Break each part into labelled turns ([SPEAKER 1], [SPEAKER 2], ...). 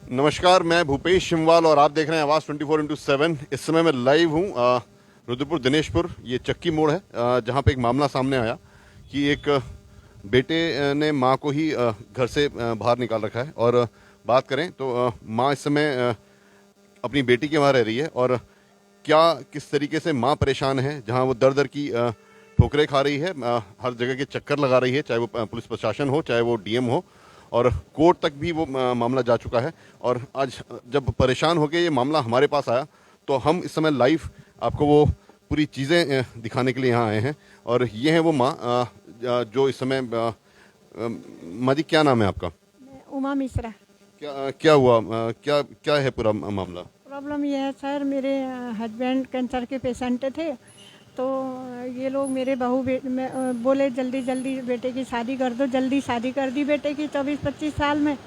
[SPEAKER 1] नमस्कार, मैं भूपेश शिमवाल और आप देख रहे हैं आवाज़ 24/7। इस समय मैं लाइव हूँ रुद्रपुर दिनेशपुर। ये चक्की मोड़ है जहाँ पे एक मामला सामने आया कि एक बेटे ने माँ को ही घर से बाहर निकाल रखा है। और बात करें तो माँ इस समय अपनी बेटी के वहाँ रह रही है और क्या किस तरीके से माँ परेशान है, जहाँ वो दर दर की ठोकरें खा रही है, हर जगह के चक्कर लगा रही है, चाहे वो पुलिस प्रशासन हो, चाहे वो डीएम हो, और कोर्ट तक भी वो मामला जा चुका है। और आज जब परेशान होकर ये मामला हमारे पास आया तो हम इस समय लाइव आपको वो पूरी चीज़ें दिखाने के लिए यहाँ आए हैं। और ये हैं वो माँ जो इस समय माँ जी, क्या नाम है आपका?
[SPEAKER 2] उमा मिश्रा।
[SPEAKER 1] क्या क्या हुआ, क्या क्या है पूरा मामला?
[SPEAKER 2] प्रॉब्लम ये है सर, मेरे हस्बैंड कैंसर के पेशेंट थे, तो ये लोग मेरे बोले जल्दी जल्दी बेटे की शादी कर दो। जल्दी शादी कर दी बेटे की 24-25 साल में।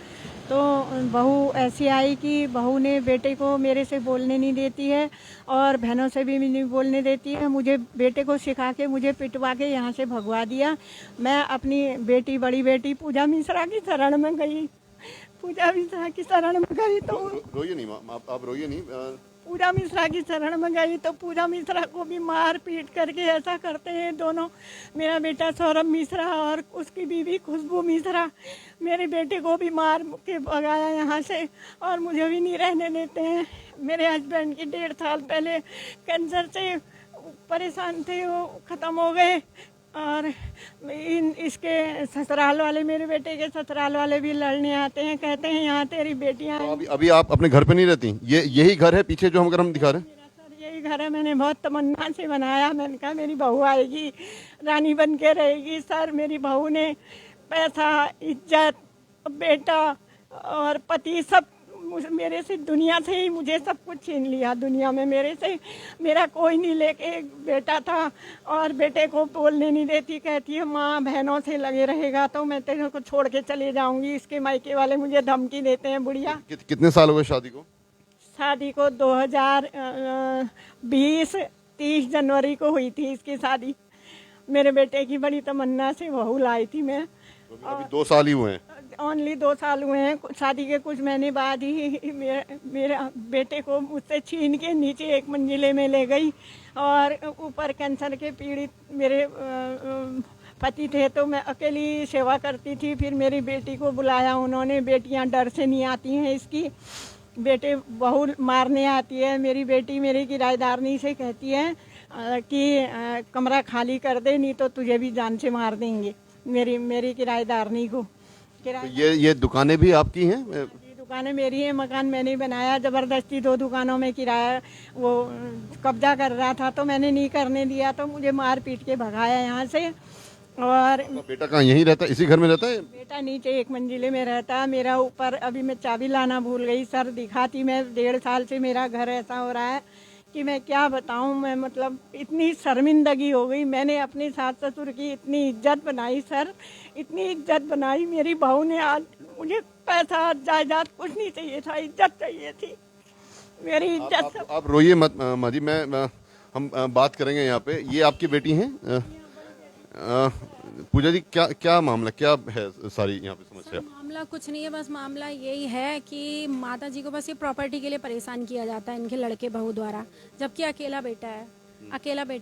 [SPEAKER 2] तो बहू ऐसी आई कि बहू ने बेटे को मेरे से बोलने नहीं देती है और बहनों से भी नहीं बोलने देती है। मुझे बेटे को सिखा के मुझे पिटवा के यहाँ से भगवा दिया। मैं अपनी बेटी, बड़ी बेटी पूजा मिश्रा की शरण में गई। पूजा मिश्रा की शरण में गई तो
[SPEAKER 1] रोइए नहीं माँ, आप रोइए नहीं।
[SPEAKER 2] पूजा मिश्रा की शरण में गई तो पूजा मिश्रा को भी मार पीट करके ऐसा करते हैं दोनों। मेरा बेटा सौरभ मिश्रा और उसकी बीवी खुशबू मिश्रा मेरे बेटे को भी मार के भगाया यहाँ से और मुझे भी नहीं रहने देते हैं। मेरे हस्बैंड की 1.5 साल पहले कैंसर से परेशान थे, वो ख़त्म हो गए। और इसके ससुराल वाले, मेरे बेटे के ससुराल वाले भी लड़ने आते हैं, कहते हैं यहाँ तेरी बेटियाँ
[SPEAKER 1] तो अभी आप अपने घर पे नहीं रहती? यही घर है पीछे जो हम दिखा रहे हैं?
[SPEAKER 2] मेरा सर यही घर है। मैंने बहुत तमन्ना से बनाया। मैंने कहा मेरी बहू आएगी, रानी बन के रहेगी। सर मेरी बहू ने पैसा, इज्जत, बेटा और पति सब मेरे से, दुनिया से ही मुझे सब कुछ छीन लिया। दुनिया में मेरे से मेरा कोई नहीं, लेके एक बेटा था और बेटे को बोलने नहीं देती। कहती है माँ बहनों से लगे रहेगा तो मैं तेरे को छोड़ के चले जाऊंगी। इसके मायके वाले मुझे धमकी देते हैं। बुढ़िया
[SPEAKER 1] कितने साल हो गए शादी को?
[SPEAKER 2] शादी को 2020 30 जनवरी को हुई थी इसकी शादी। मेरे बेटे की बड़ी तमन्ना से बहू लाई थी मैं।
[SPEAKER 1] अभी 2 साल ही हुए हैं?
[SPEAKER 2] ओनली 2 साल हुए हैं। शादी के कुछ महीने बाद ही मेरा बेटे को मुझसे छीन के नीचे एक मंजिले में ले गई और ऊपर कैंसर के पीड़ित मेरे पति थे, तो मैं अकेली सेवा करती थी। फिर मेरी बेटी को बुलाया उन्होंने। बेटियां डर से नहीं आती हैं इसकी, बेटे बहू मारने आती है। मेरी बेटी मेरी किराएदारनी से कहती है कि कमरा खाली कर दे, नहीं तो तुझे भी जान से मार देंगे। मेरी किराएदारनी को।
[SPEAKER 1] तो ये दुकानें भी आपकी हैं?
[SPEAKER 2] जी, दुकानें मेरी हैं। मकान मैंने बनाया। ज़बरदस्ती 2 दुकानों में किराया वो कब्जा कर रहा था, तो मैंने नहीं करने दिया, तो मुझे मार पीट के भगाया यहाँ से। और
[SPEAKER 1] बेटा कहाँ यहीं रहता है, इसी घर में रहता है?
[SPEAKER 2] बेटा नीचे एक मंजिले में रहता है, मेरा ऊपर। अभी मैं चाबी लाना भूल गई सर, दिखाती मैं। 1.5 साल से मेरा घर ऐसा हो रहा है कि मैं क्या बताऊं। मैं मतलब इतनी शर्मिंदगी हो गई। मैंने अपने सास ससुर की इतनी इज्जत बनाई सर, इतनी इज्जत बनाई। मेरी बहू ने आज मुझे पैसा जायदाद कुछ नहीं चाहिए था, इज्जत चाहिए थी। मेरी इज्जत
[SPEAKER 1] आप रोइए मत माँ जी, हम बात करेंगे यहाँ पे। ये आपकी बेटी हैं पूजा जी? क्या क्या मामला क्या है सारी यहाँ पे समस्या?
[SPEAKER 3] मामला कुछ नहीं है, बस मामला यही है कि माता जी को बस ये प्रॉपर्टी के लिए परेशान किया जाता है इनके लड़के बहू द्वारा, जबकि अकेला बेटा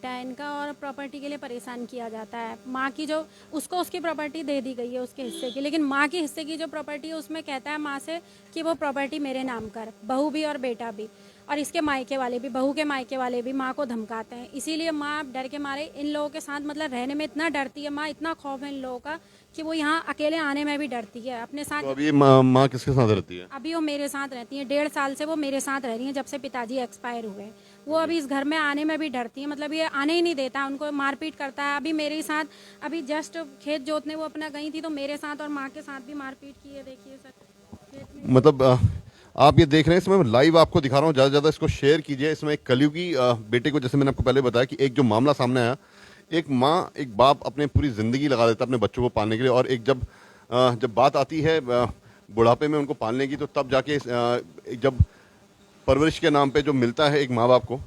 [SPEAKER 3] है इनका, और प्रॉपर्टी के लिए परेशान किया जाता है। माँ की जो उसको उसकी प्रॉपर्टी दे दी गई है उसके हिस्से की, लेकिन माँ के हिस्से की जो प्रॉपर्टी है उसमें कहता है माँ से कि वो प्रॉपर्टी मेरे नाम कर, बहू भी और बेटा भी। और इसके मायके वाले भी, बहू के मायके वाले भी माँ को धमकाते हैं। इसीलिए माँ डर के मारे इन लोगों के साथ मतलब रहने में इतना डरती है माँ, इतना खौफ है इन लोगों का कि वो यहाँ अकेले आने में भी डरती है अपने साथ।
[SPEAKER 1] तो अभी माँ किसके साथ रहती है?
[SPEAKER 3] अभी वो मेरे साथ रहती है। 1.5 साल से वो मेरे साथ रह रही है, जब से पिताजी एक्सपायर हुए। वो अभी इस घर में आने में भी डरती है, मतलब ये आने ही नहीं देता, उनको मारपीट करता है। अभी मेरे साथ, अभी जस्ट खेत जोतने वो अपना गई थी तो मेरे साथ और माँ के साथ भी मारपीट की है। देखिए सर,
[SPEAKER 1] मतलब आप ये देख रहे हैं, इसमें लाइव आपको दिखा रहा हूँ। ज़्यादा से ज़्यादा इसको शेयर कीजिए। इसमें एक कलयुगी बेटे को, जैसे मैंने आपको पहले बताया कि एक जो मामला सामने आया, एक माँ एक बाप अपने पूरी ज़िंदगी लगा देता है अपने बच्चों को पालने के लिए, और एक जब बात आती है बुढ़ापे में उनको पालने की, तो तब जाके जब परवरिश के नाम पे जो मिलता है एक माँ बाप को,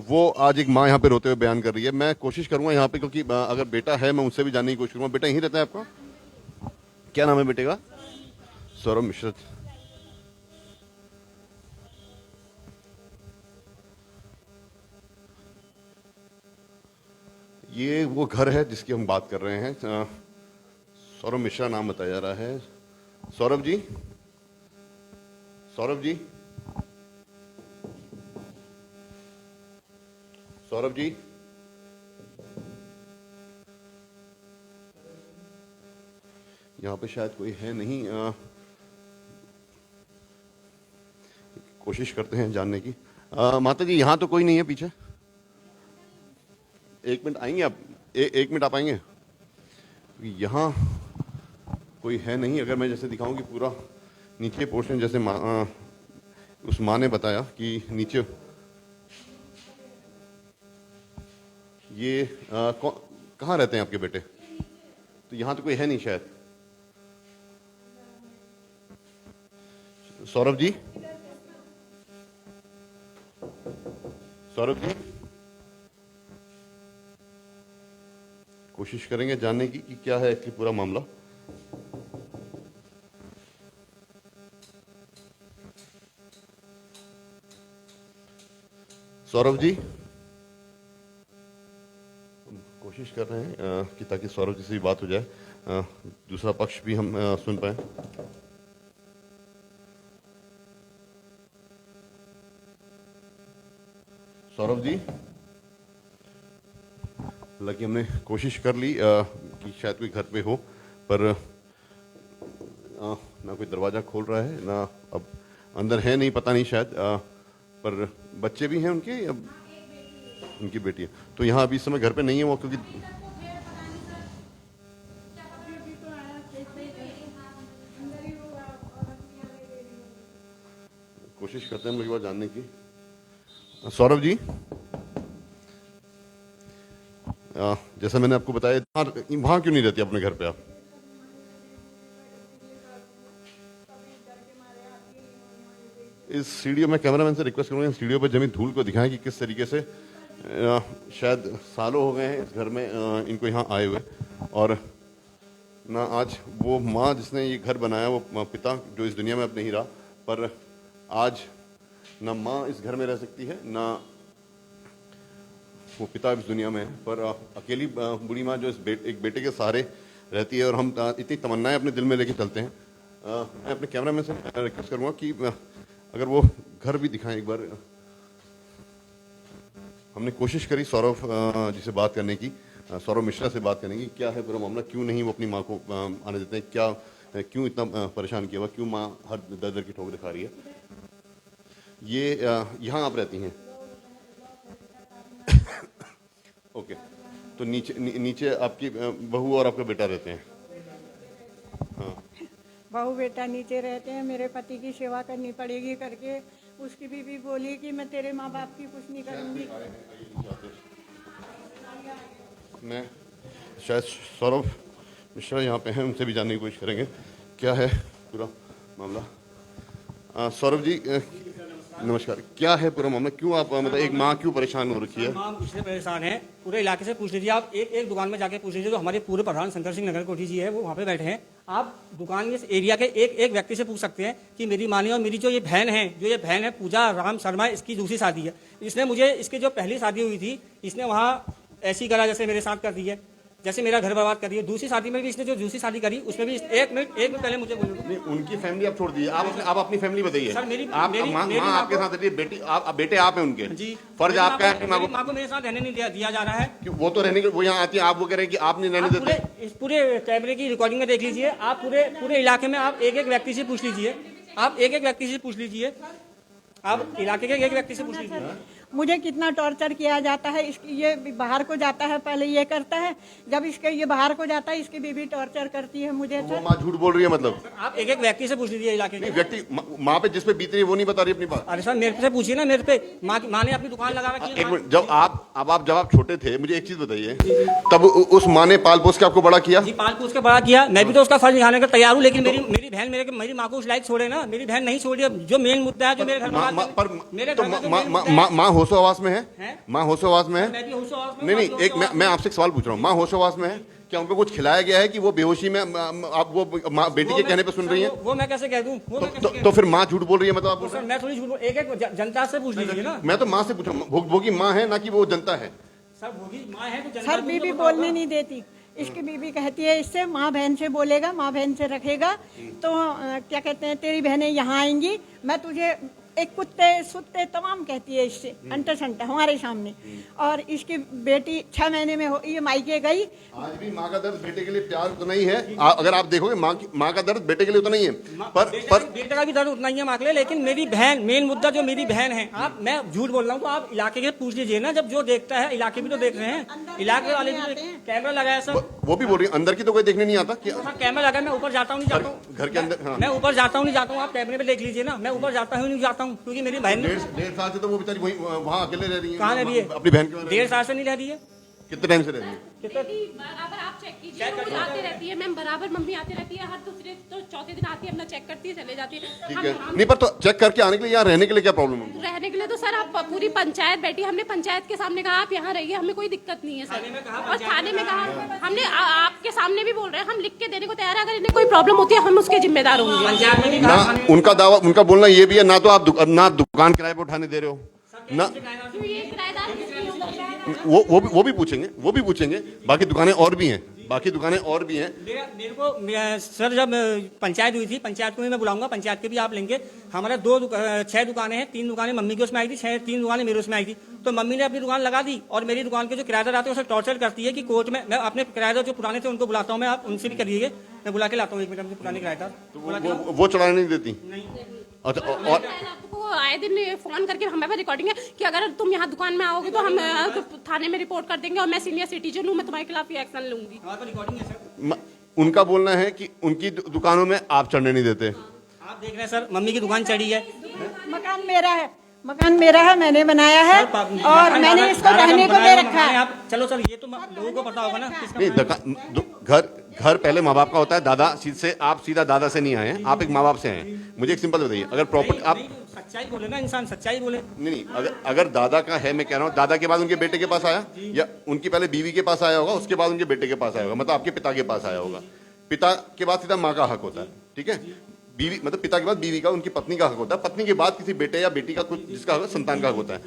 [SPEAKER 1] वो आज एक माँ यहाँ पे रोते हुए बयान कर रही है। मैं कोशिश करूँगा यहाँ पे, क्योंकि अगर बेटा है मैं उससे भी जानने की कोशिश करूँगा। बेटा यहीं रहता है आपका? क्या नाम है बेटे का? सौरभ मिश्रा। ये वो घर है जिसकी हम बात कर रहे हैं। सौरभ मिश्रा नाम बताया जा रहा है। सौरभ जी, सौरभ जी, सौरभ जी, यहाँ पे शायद कोई है नहीं। कोशिश करते हैं जानने की। माता जी, यहाँ तो कोई नहीं है पीछे। एक मिनट आएंगे आप? एक मिनट आप आएंगे? यहाँ कोई है नहीं। अगर मैं जैसे दिखाऊं कि पूरा नीचे पोर्शन, जैसे उस माँ ने बताया कि नीचे ये कहाँ रहते हैं आपके बेटे? तो यहाँ तो कोई है नहीं शायद। सौरभ जी, सौरभ जी, कोशिश करेंगे जानने की कि क्या है एक्चुअली पूरा मामला। सौरभ जी, कोशिश कर रहे हैं कि ताकि सौरभ जी से भी बात हो जाए, दूसरा पक्ष भी हम सुन पाए। सौरभ जी, हालांकि हमने कोशिश कर ली कि शायद कोई घर पे हो, पर ना कोई दरवाज़ा खोल रहा है, ना अब अंदर है नहीं, पता नहीं शायद। पर बच्चे भी हैं उनके, अब उनकी बेटी है। तो यहाँ अभी इस समय घर पे नहीं है वो, क्योंकि कोशिश करते हैं हम लोग एक बार जानने की। सौरभ जी, जैसा मैंने आपको बताया, वहां क्यों नहीं रहती अपने घर पे आप? इस सीढ़ियों में कैमरामैन से रिक्वेस्ट करूंगा, सीढ़ियों पर जमी धूल को दिखाएं कि किस तरीके से शायद सालों हो गए हैं इस घर में इनको यहाँ आए हुए। और ना आज वो माँ जिसने ये घर बनाया, वो पिता जो इस दुनिया में अब नहीं रहा, पर आज ना माँ इस घर में रह सकती है, ना वो पिता इस दुनिया में है, पर अकेली बूढ़ी माँ जो एक बेटे के सहारे रहती है। और हम इतनी तमन्नाएं अपने दिल में लेके चलते हैं। मैं अपने कैमरामैन से रिक्वेस्ट करूँगा कि अगर वो घर भी दिखाएं एक बार। हमने कोशिश करी सौरभ जी से बात करने की, सौरभ मिश्रा से बात करने की, क्या है पूरा मामला, क्यों नहीं वो अपनी माँ को आने देते हैं, क्या क्यों इतना परेशान किया हुआ, क्यों माँ हर दर दर की ठोक दिखा रही है। ये यहाँ आप रहती हैं? ओके, तो नीचे आपकी बहू और आपका बेटा रहते हैं? हाँ,
[SPEAKER 2] बहू बेटा नीचे रहते हैं। मेरे पति की सेवा करनी पड़ेगी करके उसकी बीवी बोली कि मैं तेरे माँ बाप की कुछ नहीं करूँगी।
[SPEAKER 1] मैं शायद सौरभ मिश्रा यहाँ पे हैं, उनसे भी जानने की कोशिश करेंगे क्या है पूरा मामला। सौरभ जी नमस्कार, क्या है पूरा मामला, क्यों आप मतलब एक माँ क्यों परेशान हो रखी है?
[SPEAKER 4] माँ इसलिए परेशान है, पूरे इलाके से पूछ लीजिए आप, एक दुकान में जाके पूछ लीजिए। जो हमारे पूरे प्रधान शंकर सिंह नगर कोठी जी है वो वहाँ पे बैठे हैं। आप दुकान के एरिया के एक व्यक्ति से पूछ सकते हैं कि मेरी माँ ने और मेरी जो ये बहन है पूजा राम शर्मा, इसकी दूसरी शादी है। इसने मुझे, इसकी जो पहली शादी हुई थी इसने वहाँ ऐसी करा जैसे मेरे साथ कर दी है, जैसे मेरा घर बर्बाद कर रही है। दूसरी शादी में भी इसने जो दूसरी शादी करी उसमें भी एक मिनट पहले मुझे बोलो।
[SPEAKER 1] नहीं, उनकी फैमिली आप छोड़ दीजिए, आप अपनी फैमिली बताइए।
[SPEAKER 4] सर मेरी
[SPEAKER 1] माँ आपके साथ रहती है, बेटे आप हैं उनके
[SPEAKER 4] जी,
[SPEAKER 1] फर्ज आपका है।
[SPEAKER 4] माँ को मेरे साथ रहने नहीं दिया जा रहा है।
[SPEAKER 1] वो तो रहने के, वो यहाँ आती है, आप वो कह रहे हैं कि आप नहीं रहने देते।
[SPEAKER 4] इस पूरे कैमरे की रिकॉर्डिंग में देख लीजिए आप, पूरे इलाके में आप एक व्यक्ति से पूछ लीजिए, आप एक व्यक्ति से पूछ लीजिए, आप इलाके के एक व्यक्ति से पूछ लीजिए।
[SPEAKER 2] मुझे कितना टॉर्चर किया जाता है। ये बाहर को जाता है, पहले ये करता है, जब ये बाहर को जाता है इसकी बीवी टॉर्चर करती है मुझे।
[SPEAKER 1] वो माँ झूठ बोल रही है मतलब?
[SPEAKER 4] आप एक व्यक्ति से पूछ लीजिए इलाके के
[SPEAKER 1] व्यक्ति, माँ पे जिस पे बीत रही है वो नहीं बता रही अपनी बात।
[SPEAKER 4] अरे सर मेरे से पूछिए ना, मेरे पे माँ ने अपनी दुकान लगा रखी है।
[SPEAKER 1] एक मिनट, जब आप छोटे थे, मुझे एक चीज बताइए, तब उस माँ ने पाल पोस के आपको बड़ा किया?
[SPEAKER 4] जी, पाल पोस के बड़ा किया, मैं भी तो उसका फर्ज निभाने का तैयार हूँ। लेकिन मेरी बहन मेरी माँ को उस लायक छोड़े ना, मेरी बहन नहीं छोड़ी। जो मेन मुद्दा है जो मेरे घर
[SPEAKER 1] माँ होशोहवास में है? माँ होशोहवास में है?
[SPEAKER 4] मैं भी होशोहवास में।
[SPEAKER 1] नहीं, एक मैं आपसे एक सवाल पूछ रहा हूँ, माँ होशोहवास में है? क्या उनको कुछ खिलाया गया है कि वो बेहोशी में आप वो बेटी के कहने पे सुन रही हैं?
[SPEAKER 4] वो मैं कैसे कह दूं?
[SPEAKER 1] तो फिर माँ झूठ बोल रही है मतलब आप?
[SPEAKER 4] सर मैं थोड़ी झूठ, एक जनता से पूछ लीजिए ना।
[SPEAKER 1] मैं तो माँ से पूछ रहा हूँ, भोगी माँ है ना कि वो जनता है?
[SPEAKER 4] सब होगी, माँ है तो जनता
[SPEAKER 2] सर
[SPEAKER 4] को
[SPEAKER 2] बीबी
[SPEAKER 4] तो
[SPEAKER 2] बोलने
[SPEAKER 4] बताओ।
[SPEAKER 2] नहीं देती। इसकी बीबी कहती है इससे माँ बहन से बोलेगा, माँ बहन से रखेगा तो क्या कहते हैं तेरी बहनें यहाँ आएंगी, मैं तुझे एक कुत्ते सुत्ते तमाम कहती है इससे अंटे संटे हमारे सामने। और इसकी बेटी 6 महीने में हो ये मायके गई।
[SPEAKER 1] आज भी माँ का दर्द बेटे के लिए प्यार उतना ही है। अगर आप देखोगे माँ का दर्द बेटे के लिए उतना ही है। पर
[SPEAKER 4] बेटे का भी दर्द उतना ही है माँ के लिए, लेकिन मेरी बहन, मेन मुद्दा जो मेरी बहन है, आप मैं झूठ बोल रहा हूँ तो आप इलाके के पूछ लीजिए ना, जब जो देखता है इलाके भी तो देख रहे हैं, इलाके वाले भी कैमरा लगाया सर,
[SPEAKER 1] वो भी बोल रही है अंदर की तो कोई देखने नहीं आता कि
[SPEAKER 4] कैमरा लगा, मैं ऊपर जाता हूँ नहीं जाता हूँ,
[SPEAKER 1] घर के अंदर। हाँ।
[SPEAKER 4] मैं ऊपर जाता हूँ नहीं जाता हूँ, आप कैमरे में देख लीजिए ना, मैं ऊपर जाता हूँ नहीं जाता हूँ, क्योंकि मेरी बहन
[SPEAKER 1] 1.5 साल से तो वो बेचारी वहाँ अकेले रह रही है।
[SPEAKER 4] कहाँ रह रही है?
[SPEAKER 1] अपनी बहन के
[SPEAKER 4] 1.5 साल से नहीं रह रही है।
[SPEAKER 1] कितने टाइम से रह रही है?
[SPEAKER 5] बराबर आप चेक कीजिए, रोज आते रहती है मैम, बराबर मम्मी आती रहती है, हर दूसरे तो चौथे दिन आती है, अपना चेक करती है, चले जाती है।
[SPEAKER 1] ठीक है, नहीं पर तो चेक करके आने के लिए यहाँ रहने के लिए क्या प्रॉब्लम है?
[SPEAKER 5] रहने के लिए तो सर आप पूरी पंचायत बैठी, हमने पंचायत के सामने कहा आप यहाँ रहिए, हमें कोई दिक्कत नहीं है सर। और थाने में कहा हमने, आपके सामने भी बोल रहे हैं, हम लिख के देने को तैयार है, अगर इन्हें कोई प्रॉब्लम होती है हम उसके जिम्मेदार होंगे।
[SPEAKER 4] पंचायत में भी
[SPEAKER 1] ना
[SPEAKER 4] कहा,
[SPEAKER 1] उनका दावा, उनका बोलना ये भी है ना तो आप ना दुकान किराए पर उठाने दे रहे हो ना,
[SPEAKER 5] क्यों ये किराएदार किसकी होगा?
[SPEAKER 1] वो भी पूछेंगे। बाकी दुकानें और भी हैं।
[SPEAKER 4] मेरे को सर जब पंचायत हुई थी, पंचायत को भी मैं बुलाऊंगा, पंचायत के भी आप लेंगे। हमारे 6 दुकानें हैं, 3 दुकानें मम्मी की उसमें आई थी, 3 दुकानें मेरे उसमें आई थी। तो मम्मी ने अपनी दुकान लगा दी और मेरी दुकान के जो किराएदार आते हैं उसे टॉर्चर करती है कि कोर्ट में, मैं अपने किराएदार जो पुराने थे उनको बुलाता हूँ, मैं आप उनसे भी करिए, मैं बुला के लाता हूँ 1 मिनट अपने पुराने किराएदार।
[SPEAKER 1] वो चलाने नहीं देती।
[SPEAKER 4] नहीं,
[SPEAKER 1] अच्छा, और
[SPEAKER 5] आपको आए दिन फोन करके हमें पे रिकॉर्डिंग है कि अगर तुम यहाँ दुकान में आओगे तो हम तो थाने में रिपोर्ट कर देंगे और मैं सीनियर सिटीजन हूँ, मैं तुम्हारे खिलाफ ही एक्शन लूंगी।
[SPEAKER 4] हमारे पास रिकॉर्डिंग है सर।
[SPEAKER 1] उनका बोलना है कि उनकी दुकानों में आप चढ़ने नहीं देते।
[SPEAKER 4] आप देख रहे हैं सर, मम्मी की दुकान चढ़ी है।
[SPEAKER 2] मकान मेरा है, मैंने बनाया है और मैंने इसको रहने को दे रखा है।
[SPEAKER 4] आप चलो सर, ये तो लोगों को पता होगा ना किसका
[SPEAKER 1] नहीं, घर पहले माँ बाप का होता है। दादा से आप सीधा दादा से नहीं आए हैं, आप एक माँ बाप से हैं। मुझे एक सिंपल बताइए, अगर प्रॉपर्टी आप
[SPEAKER 4] सच्चाई बोले ना, इंसान सच्चाई बोले।
[SPEAKER 1] नहीं, अगर दादा का है, मैं कह रहा हूँ दादा के बाद उनके बेटे के पास आया या उनकी पहले बीवी के पास आया होगा, उसके बाद उनके बेटे के पास आया होगा, मतलब आपके पिता के पास आया होगा। पिता के बाद सीधा माँ का हक होता है, ठीक है। बीवी मतलब पिता के बाद बीवी का, उनकी पत्नी का हक होता है। पत्नी के बाद किसी बेटे या बेटी का, कुछ जिसका हक संतान का हक होता है।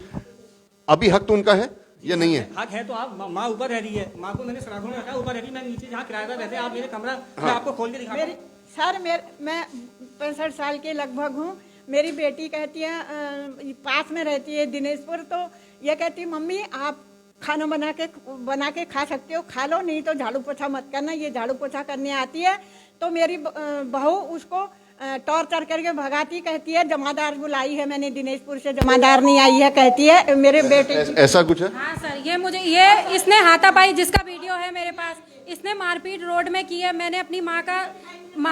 [SPEAKER 1] अभी हक तो उनका है या नहीं है?
[SPEAKER 4] हक है तो आप, माँ ऊपर रह रही है, माँ को मैंने सराखों में रखा, ऊपर रह रही, मैं नीचे जहाँ किराएदार रहते हैं, आप मेरे कमरा मैं आपको खोल के दिखाता हूँ।
[SPEAKER 2] सर मैं 65 साल के लगभग हूँ। मेरी बेटी कहती है पास में रहती है दिनेशपुर, तो ये कहती मम्मी आप खाना बना के खा सकते हो, खा लो, नहीं तो झाड़ू पोछा मत करना। ये झाड़ू पोछा करने आती है तो मेरी बहू उसको टॉर्चर करके भगाती, कहती है जमादार बुलाई है मैंने दिनेशपुर से, जमादार नहीं आई है, कहती है मेरे बेटे।
[SPEAKER 1] ऐसा कुछ है?
[SPEAKER 3] हाँ सर, ये इसने हाथापाई, जिसका वीडियो है मेरे पास, इसने मारपीट रोड में की है। मैंने अपनी माँ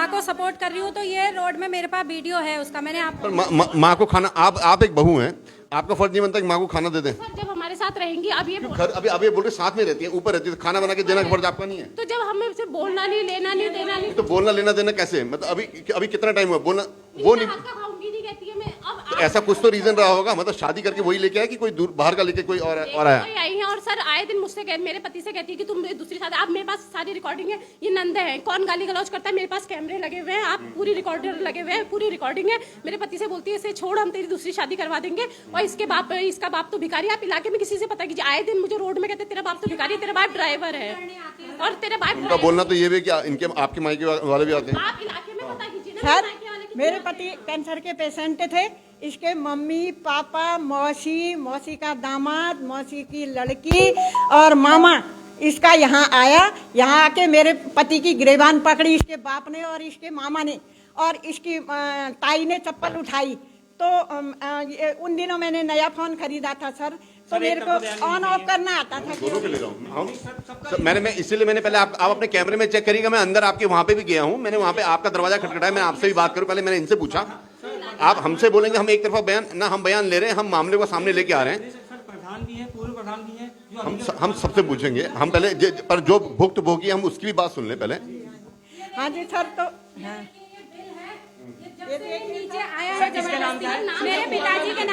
[SPEAKER 3] को सपोर्ट कर रही हूँ, तो ये रोड में मेरे पास वीडियो है उसका, मैंने आपको।
[SPEAKER 1] माँ को खाना, आप एक बहू हैं, आपका फर्ज नहीं बनता कि माँ को खाना दे दें?
[SPEAKER 5] सर जब हमारे साथ रहेंगी, अब ये
[SPEAKER 1] घर अभी ये बोल रहे साथ में रहती है, ऊपर रहती है, तो खाना बना के देना का फर्ज आपका नहीं है?
[SPEAKER 5] तो जब हमें सिर्फ बोलना नहीं, लेना नहीं, देना नहीं,
[SPEAKER 1] तो बोलना लेना देना कैसे? मतलब अभी कितना टाइम हुआ बोलना? वो नहीं,
[SPEAKER 5] हाथ का खाऊंगी नहीं कहती है मैं। अब
[SPEAKER 1] तो ऐसा कुछ तो रीजन रहा होगा, मतलब शादी करके वही लेके आया कि कोई दूर बाहर का लेके कोई और आया?
[SPEAKER 5] कोई आई है और सर आए दिन मुझसे मेरे पति से कहती है कि तुम दूसरी शादी। आप मेरे पास सारी रिकॉर्डिंग है, ये नंदे हैं, कौन गाली गलौज करता है, मेरे पास कैमरे लगे हुए हैं, आप पूरी रिकॉर्डर लगे हुए हैं, पूरी रिकॉर्डिंग है। मेरे पति से बोलती है इसे छोड़, हम तेरी दूसरी शादी करवा देंगे, और इसका बाप तो भिखारी। आप इलाके में किसी से पता कीजिए, आए दिन मुझे रोड में कहते तेरा बाप तो भिखारी, तेरा बाप ड्राइवर है, और तेरा बाप
[SPEAKER 1] उनका बोलना तो ये भी कि इनके आपके मायके वाले भी आते हैं।
[SPEAKER 5] आप इलाके में पता कीजिए ना।
[SPEAKER 2] सर मेरे पति कैंसर के पेशेंट थे, इसके मम्मी पापा, मौसी का दामाद, मौसी की लड़की और मामा इसका यहाँ आया। यहाँ आके मेरे पति की गिरेबान पकड़ी इसके बाप ने और इसके मामा ने, और इसकी ताई ने चप्पल उठाई। तो उन दिनों मैंने नया फोन खरीदा था सर, तो मेरे को ऑन ऑफ करना आता था।
[SPEAKER 1] दोनों के ले रहा हूँ मैं इसीलिए मैंने पहले आप अपने कैमरे में चेक करिएगा। मैं अंदर आपके वहां पे भी गया हूँ, मैंने वहां पे आपका दरवाजा खटखटाया, मैं आपसे भी बात करूँ। पहले मैंने इनसे पूछा, आप हमसे बोलेंगे हम एक तरफा बयान ना, हम बयान ले रहे हैं, हम मामले को सामने लेके आ रहे हैं।
[SPEAKER 4] प्रधान भी है, पूर्व प्रधान भी है,
[SPEAKER 1] हम सबसे पूछेंगे, हम पहले पर जो भुक्त भोगी हम उसकी भी बात सुन ले पहले।
[SPEAKER 2] हाँ जी सर, तो हाँ।
[SPEAKER 3] नीचे आया है जबरदस्ती, मेरे पिताजी के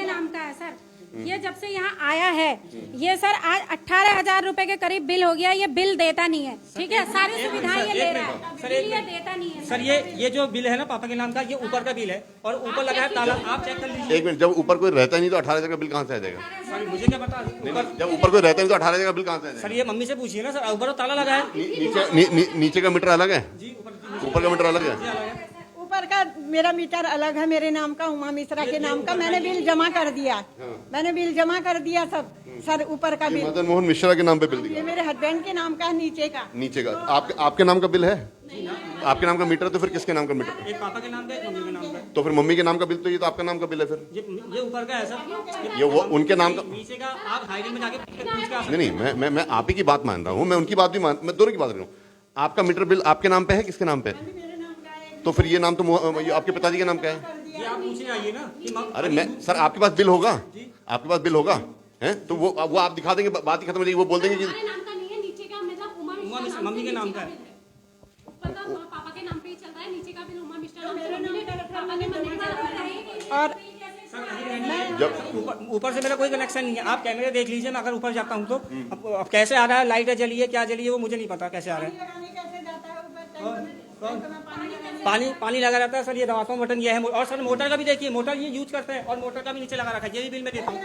[SPEAKER 3] नाम का है सर। ये जब से यहाँ आया है ये सर आज 18,000 रुपए के करीब बिल हो गया। ये बिल देता नहीं है, ठीक है, सारी सुविधाएं ये ले रहा है,
[SPEAKER 4] सर,
[SPEAKER 3] बिल ये देता नहीं है।
[SPEAKER 4] सर ये जो बिल है ना पापा के नाम का, ये ऊपर का बिल है और ऊपर लगा है ताला, आप चेक कर लीजिए।
[SPEAKER 1] एक मिनट, जब ऊपर कोई रहता नहीं तो 18,000 का बिल कहाँ से आ जाएगा?
[SPEAKER 4] सर मुझे क्या पता,
[SPEAKER 1] जब ऊपर कोई रहता नहीं तो 18,000 का बिल कहाँ से आ जाएगा?
[SPEAKER 4] सर ये मम्मी से पूछिए ना सर, ऊपर तो ताला लगा है।
[SPEAKER 1] नीचे का मीटर अलग है?
[SPEAKER 4] जी
[SPEAKER 1] ऊपर का मीटर अलग है?
[SPEAKER 2] ऊपर का मेरा मीटर अलग है, मेरे नाम का, उमा मिश्रा के नाम का। मैंने बिल जमा कर दिया, मैंने बिल जमा कर दिया सब सर। ऊपर का बिल
[SPEAKER 1] मदन मोहन मिश्रा के नाम पे बिल दिया?
[SPEAKER 2] ये मेरे हस्बैंड के नाम का है। नीचे का
[SPEAKER 1] आपके नाम का बिल है? आपके नाम का मीटर, तो फिर किसके नाम का मीटर?
[SPEAKER 4] एक पापा के नाम का, एक मम्मी के नाम का।
[SPEAKER 1] तो फिर मम्मी के नाम का बिल तो ये तो आपका नाम का बिल है फिर?
[SPEAKER 4] ये ऊपर का है सर,
[SPEAKER 1] ये वो उनके नाम का।
[SPEAKER 4] नीचे का आप हाईवे में जाके पूछ के आ सकते
[SPEAKER 1] नहीं, मैं आप ही की बात मान रहा हूँ, मैं उनकी बात भी मैं दोनों की बात कर रहा हूँ। आपका मीटर बिल आपके नाम पे है, किसके नाम पे है? तो फिर ये नाम तो ये आपके पिताजी के नाम का है।
[SPEAKER 4] हैं। ये आप पूछने आइए ना कि
[SPEAKER 1] अरे मैं सर, आपके पास बिल होगा, आपके पास बिल होगा है तो वो आप दिखा देंगे, बात ही खत्म हो जाएगी। वो बोल देंगे कि
[SPEAKER 5] हमारे नाम का नहीं है, नीचे का मतलब उमा मिश्रा
[SPEAKER 4] मम्मी के नाम का है।
[SPEAKER 5] ऊपर का पापा के नाम पे ही चल रहा है, नीचे का बिल उमा मिश्रा नाम से पापा के मम्मी के नाम पे है।
[SPEAKER 2] और
[SPEAKER 4] ऊपर से मेरा कोई कनेक्शन नहीं है। आप कैमरे देख लीजिए, मैं अगर ऊपर जाता हूँ तो अब कैसे आ रहा है, लाइट जली है क्या जली है वो मुझे नहीं पता कैसे आ रहा है। पानी लगा रहता है सर, ये दबाता हूँ बटन ये है। और सर मोटर का भी देखिए, मोटर ये यूज करते हैं और मोटर का भी नीचे लगा रखा है, ये भी बिल में देता हूँ।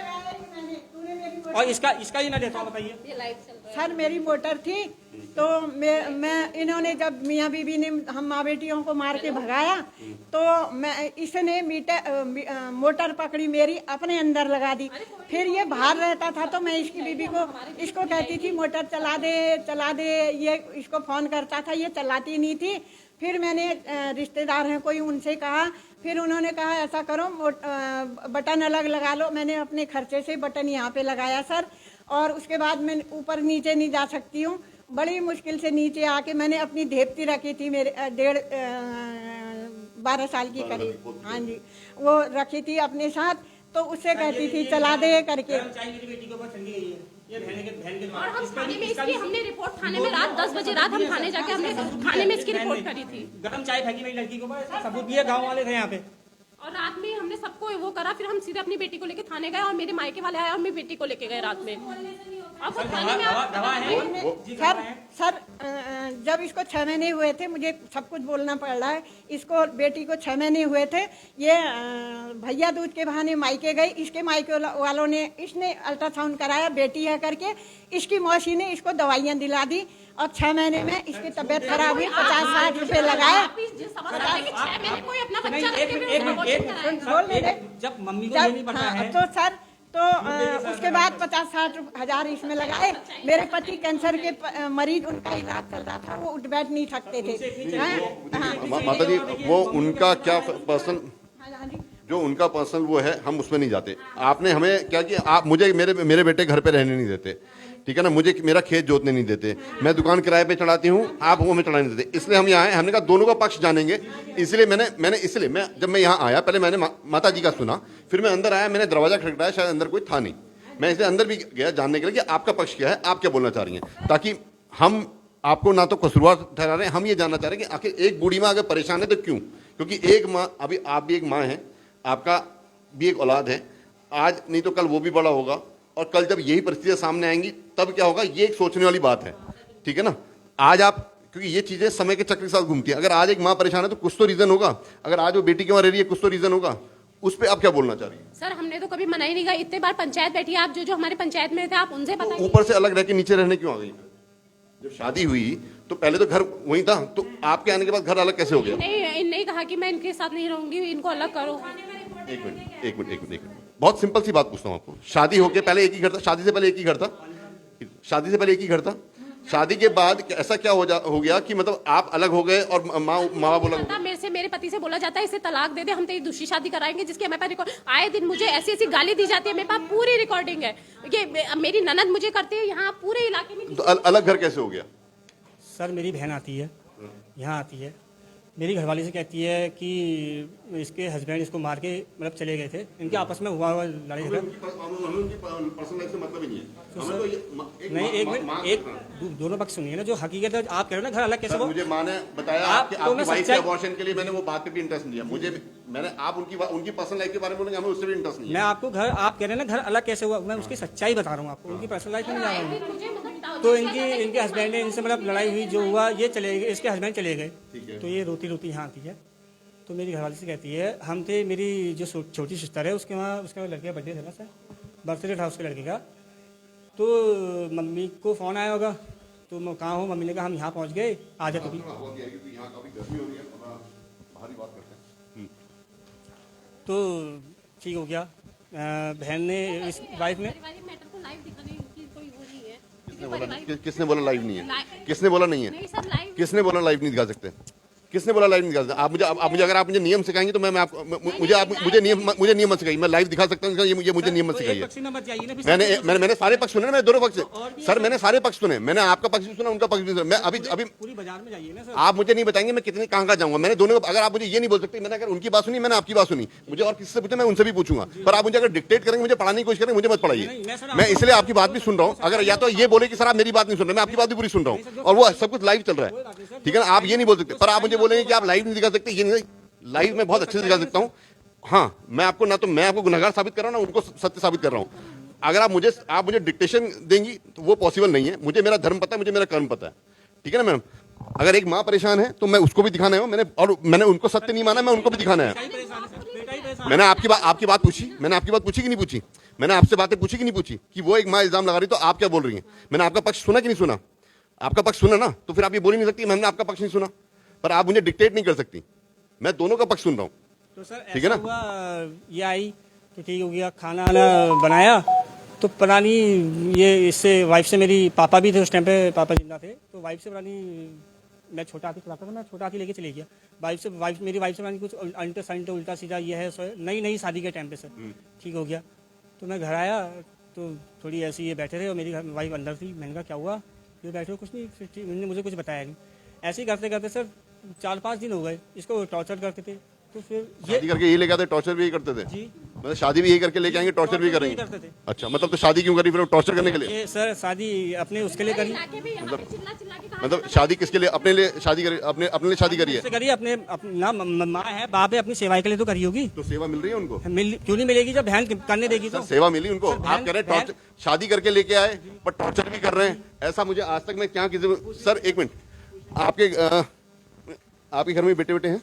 [SPEAKER 4] और इसका भी मैं देता हूँ, बताइए।
[SPEAKER 2] सर मेरी मोटर थी तो मैं इन्होंने जब मियाँ बीबी ने हम माँ बेटियों को मार के भगाया तो मैं इसने मोटर पकड़ी मेरी, अपने अंदर लगा दी। फिर ये बाहर रहता था तो मैं इसकी बीबी को इसको कहती थी मोटर चला दे, ये इसको फोन करता था, ये चलाती नहीं थी। फिर मैंने रिश्तेदार हैं कोई, उनसे कहा, फिर उन्होंने कहा ऐसा करो बटन अलग लगा लो। मैंने अपने खर्चे से बटन यहाँ पे लगाया सर, और उसके बाद मैं ऊपर नीचे नहीं जा सकती हूँ। बड़ी मुश्किल से नीचे आके मैंने अपनी धेपती रखी थी, मेरे 12 साल की करीब, हाँ जी, वो रखी थी अपने साथ। तो उससे कहती थी चला दे करके।
[SPEAKER 5] और हम थाने में इसकी हमने रिपोर्ट, थाने में रात 10 बजे रात हम थाने जाके हमने थाने में इसकी रिपोर्ट करी थी।
[SPEAKER 4] गरम चाय फेंकी मेरी लड़की को, सबूत दिए, गाँव वाले थे यहाँ पे।
[SPEAKER 5] और रात में हमने सबको वो करा, फिर हम सीधे अपनी बेटी को लेके थाने गए और मेरे मायके वाले आए और मेरी बेटी को लेके गए रात में। अब वो थाने में
[SPEAKER 2] सर जब इसको 6 महीने हुए थे, मुझे सब कुछ बोलना पड़ रहा है, इसको बेटी को 6 महीने हुए थे। ये भैया दूध के बहाने मायके गई, इसके मायके वालों ने, इसने अल्ट्रासाउंड कराया बेटी है करके, इसकी मौसी ने इसको दवाइयाँ दिला दी और 6 महीने में इसकी तबीयत खराब हुई। 50-60 रुपए लगाए।
[SPEAKER 4] जब मम्मी को ये नहीं पता है
[SPEAKER 2] तो सर उसके बाद 50-60 हज़ार इसमें लगाए। मेरे पति कैंसर के मरीज, उनका इलाज चल रहा था, वो उठ बैठ नहीं सकते थे।
[SPEAKER 1] माता जी, वो उनका क्या पर्सन, जो उनका पर्सनल वो है, हम उसमें नहीं जाते। आपने हमें क्या किया, आप मुझे मेरे बेटे घर पे रहने नहीं देते, ठीक है ना, मुझे मेरा खेत जोतने नहीं देते, मैं दुकान किराए पे चढ़ाती हूँ, आप वो में चढ़ाने नहीं देते। इसलिए हम यहाँ आए, हमने कहा दोनों का पक्ष जानेंगे। इसलिए मैं जब मैं यहाँ आया, पहले मैंने माता जी का सुना, फिर मैं अंदर आया, मैंने दरवाजा खटखटाया, शायद अंदर कोई था नहीं। मैं इसलिए अंदर भी गया जानने के लिए कि आपका पक्ष क्या है, आप क्या बोलना चाह रही हैं, ताकि हम आपको ना तो कसूरवार ठहरा रहे हैं, हम ये जानना चाह रहे हैं कि आखिर एक बूढ़ी माँ अगर परेशान है तो क्यों। क्योंकि एक माँ, अभी आप भी एक माँ हैं, आपका भी एक औलाद है, आज नहीं तो कल वो भी बड़ा होगा, और कल जब यही परिस्थितियां सामने आएंगी तब क्या होगा, ये एक सोचने वाली बात है, ठीक है ना। आज आप, क्योंकि ये चीजें समय के चक्र के साथ घूमती हैं, अगर आज एक माँ परेशान है तो कुछ तो रीजन होगा, अगर आज वो बेटी के वहां रह रही है कुछ तो रीजन होगा, उस पर आप क्या बोलना चाह रही हैं?
[SPEAKER 5] सर हमने तो कभी मना ही नहीं कहा, इतने बार पंचायत बैठी है, आप जो हमारे पंचायत में थे आप उनसे बताइए।
[SPEAKER 1] ऊपर से अलग रह के नीचे रहने क्यों आ गई? जब शादी हुई तो पहले तो घर वही था, तो आपके आने के बाद घर अलग कैसे हो गया?
[SPEAKER 5] नहीं कहा कि मैं इनके साथ नहीं रहूंगी, इनको अलग करो।
[SPEAKER 1] एक मिनट, बहुत सिंपल सी बात पूछता हूँ आपको। शादी होके पहले एक ही घर था, शादी से पहले एक ही घर था, शादी से पहले एक ही घर था, शादी के बाद ऐसा क्या हो गया कि मतलब आप अलग हो गए और माँ बाप अलग?
[SPEAKER 5] मेरे पति से बोला जाता है इसे तलाक दे दे, हम तेरी दूसरी शादी कराएंगे, जिसके हमारे पास रिकॉर्ड, आए दिन मुझे ऐसी गाली दी जाती है, मेरे पास पूरी रिकॉर्डिंग है। ये मेरी ननद मुझे करती है, यहाँ पूरे इलाके में।
[SPEAKER 1] तो अलग घर कैसे हो गया?
[SPEAKER 4] सर मेरी बहन आती है, यहाँ आती है, मेरी घरवाली से कहती है कि इसके हस्बैंड इसको मार के मतलब चले गए थे, इनके आपस में हुआ लड़ाई झगड़ा। नहीं, एक मिनट, एक दोनों पक्ष सुनिए ना, जो हकीकत है आप कह रहे हो ना घर अलग कैसे
[SPEAKER 1] सर,
[SPEAKER 4] वो
[SPEAKER 1] मुझे माँ ने बताया
[SPEAKER 4] आप-
[SPEAKER 1] आपकी
[SPEAKER 4] तो मैं
[SPEAKER 1] वाइफ के
[SPEAKER 4] सच्चाई-
[SPEAKER 1] अबॉर्शन के लिए मैंने वो बात पे भी इंटरेस्ट नहीं दिया। मैंने आप उनकी पर्सनल लाइफ के बारे में बोलेंगे, हमें उससे भी इंटरेस्ट नहीं
[SPEAKER 4] मैं
[SPEAKER 1] है।
[SPEAKER 4] आपको घर आप कह रहे हैं ना घर अलग कैसे हुआ, मैं उसकी सच्चाई बता रहा हूँ आपको, उनकी पर्सनल लाइफ में नहीं जा रहा हूँ।
[SPEAKER 5] मुझे मतलब
[SPEAKER 4] तो इनके हस्बैंड ने इनसे मतलब लड़ाई हुई, जो हुआ ये चले गए, इसके हस्बैंड चले गए, तो ये रोती रोती यहाँ आती है। तो मेरी घरवाली से कहती है हम थे, मेरी जो छोटी सिस्टर है उसके वहाँ लड़के का बर्थडे था ना सर, बर्थडे था उसके लड़के का, तो मम्मी को फ़ोन आया होगा, तो मैं कहाँ हूँ, मम्मी ने कहा हम यहाँ पहुँच गए, आ जा तू भी। तो ठीक हो गया। बहन ने इस वाइफ ने
[SPEAKER 5] पारिवारिक मैटर को लाइव दिखाने की कोई वो नहीं है, क्योंकि पारिवारिक
[SPEAKER 1] किसने बोला लाइव नहीं है? किसने बोला नहीं है?
[SPEAKER 5] नहीं सर लाइव
[SPEAKER 1] किसने बोला लाइव नहीं दिखा सकते? किसने बोला लाइव नहीं दिखा सकते? आप मुझे अगर आप मुझे नियम सिखाएंगे तो मैं आपको मुझे नियम मत सिखाइए। मैं लाइव दिखा सकता हूँ, ये मुझे नियम मत
[SPEAKER 4] तो एक
[SPEAKER 1] सिखाइए।
[SPEAKER 4] पक्षी में मत जाइए ना, फिर
[SPEAKER 1] मैंने सारे पक्ष सुने ना, मैंने दोनों पक्ष सर, मैंने सारे पक्ष सुने, मैंने आपका पक्ष भी सुना, उनका पक्ष भी सुना। मैं अभी
[SPEAKER 4] पूरी बाजार में जाइए ना सर।
[SPEAKER 1] आप मुझे नहीं बताएंगे मैं कितने कहाँ जाऊंगा। मैंने दोनों, अगर आप मुझे ये नहीं बोल सकते, मैंने अगर उनकी बात सुनी, मैंने आपकी बात सुनी, मुझे और किससे पूछे मैं उनसे भी पूछूंगा। पर आप मुझे अगर डिक्टेट करेंगे, मुझे पढ़ाने की कोशिश करेंगे, मुझे मत पढ़ाइए। मैं इसलिए आपकी बात भी सुन रहा हूँ। अगर या तो ये बोले कि सर आप मेरी बात नहीं सुन रहे, मैं आपकी बात भी पूरी सुन रहा हूँ, और वो सब कुछ लाइव चल रहा है, ठीक है ना। आप ये नहीं बोल सकते, पर आप मुझे बोलेंगे कि आप लाइव नहीं दिखा सकते, ये नहीं, लाइव में बहुत अच्छे से दिखा सकता हूँ। हाँ, मैं आपको गुनहगार साबित कर रहा हूँ ना, उनको सत्य साबित कर रहा हूँ। अगर आप मुझे डिक्टेशन देंगी तो वो पॉसिबल नहीं है। मुझे मेरा धर्म पता है, मुझे मेरा कर्म पता है, ठीक है ना मैडम। अगर एक माँ परेशान है तो मैं उसको भी दिखाना है, मैंने उनको सत्य नहीं माना, मैं उनको भी दिखाना है। मैंने आपकी बात पूछी, मैंने आपकी बात पूछी कि नहीं पूछी? मैंने आपसे बातें पूछी कि नहीं पूछी कि वो एक माँ इल्जाम लगा रही, तो आप क्या बोल रही हैं? मैंने आपका पक्ष सुना कि नहीं सुना? आपका पक्ष सुना ना, तो फिर आप ये बोल ही नहीं सकती मैंने आपका पक्ष नहीं सुना। पर आप मुझे डिक्टेट नहीं कर सकती, मैं दोनों का पक्ष सुन रहा हूँ।
[SPEAKER 4] तो सर
[SPEAKER 1] ठीक है ना?
[SPEAKER 4] हुआ, ये आई तो ठीक हो गया, खाना आना बनाया, तो पता नहीं ये इससे वाइफ से, मेरी पापा भी थे उस टाइम पे, पापा जिंदा थे, तो वाइफ से पता नहीं, मैं छोटा हाथी चलाता था, मैं छोटा हाथी लेके चले गया। मेरी वाइफ से पता नहीं कुछ अंटे संटे उल्टा सीधा ये है, नई शादी के टाइम पे सर, ठीक हो गया। तो मैं घर आया तो थोड़ी ऐसी ये बैठे थे और मेरी वाइफ अंदर थी। मैंने कहा क्या हुआ? ये बैठे हो? कुछ नहीं, फिर उन्होंने मुझे कुछ बताया नहीं। ऐसे ही करते करते सर 4-5 दिन हो गए, इसको टॉर्चर करते थे। तो फिर
[SPEAKER 1] शादी करके यही लेके आते, टॉर्चर भी यही करते थे?
[SPEAKER 4] जी,
[SPEAKER 1] मतलब शादी भी यही करके लेके आएंगे, टॉर्चर भी करेंगे?
[SPEAKER 4] करते थे।
[SPEAKER 1] अच्छा, मतलब तो शादी क्यों करी फिर टॉर्चर करने के लिए?
[SPEAKER 4] ये सर शादी अपने उसके लिए करी,
[SPEAKER 5] लाके भी यहाँ पे चिल्ला चिल्ला के कहा
[SPEAKER 1] मतलब शादी किसके लिए? अपने लिए शादी करी? अपने लिए शादी करी है?
[SPEAKER 4] से करी अपने ना माँ है, बाप है, अपनी सेवा के लिए तो करी होगी।
[SPEAKER 1] तो सेवा मिल रही है उनको?
[SPEAKER 4] क्यों नहीं मिलेगी जब बहन करने देगी तो?
[SPEAKER 1] सेवा मिली उनको।
[SPEAKER 4] सर,
[SPEAKER 1] आप कह रहे हैं टॉर्चर, शादी करके लेके आए पर टॉर्चर भी कर रहे हैं। ऐसा मुझे आज तक मैं क्या किसी सर, एक मिनट, आपके घर में बेटे हैं?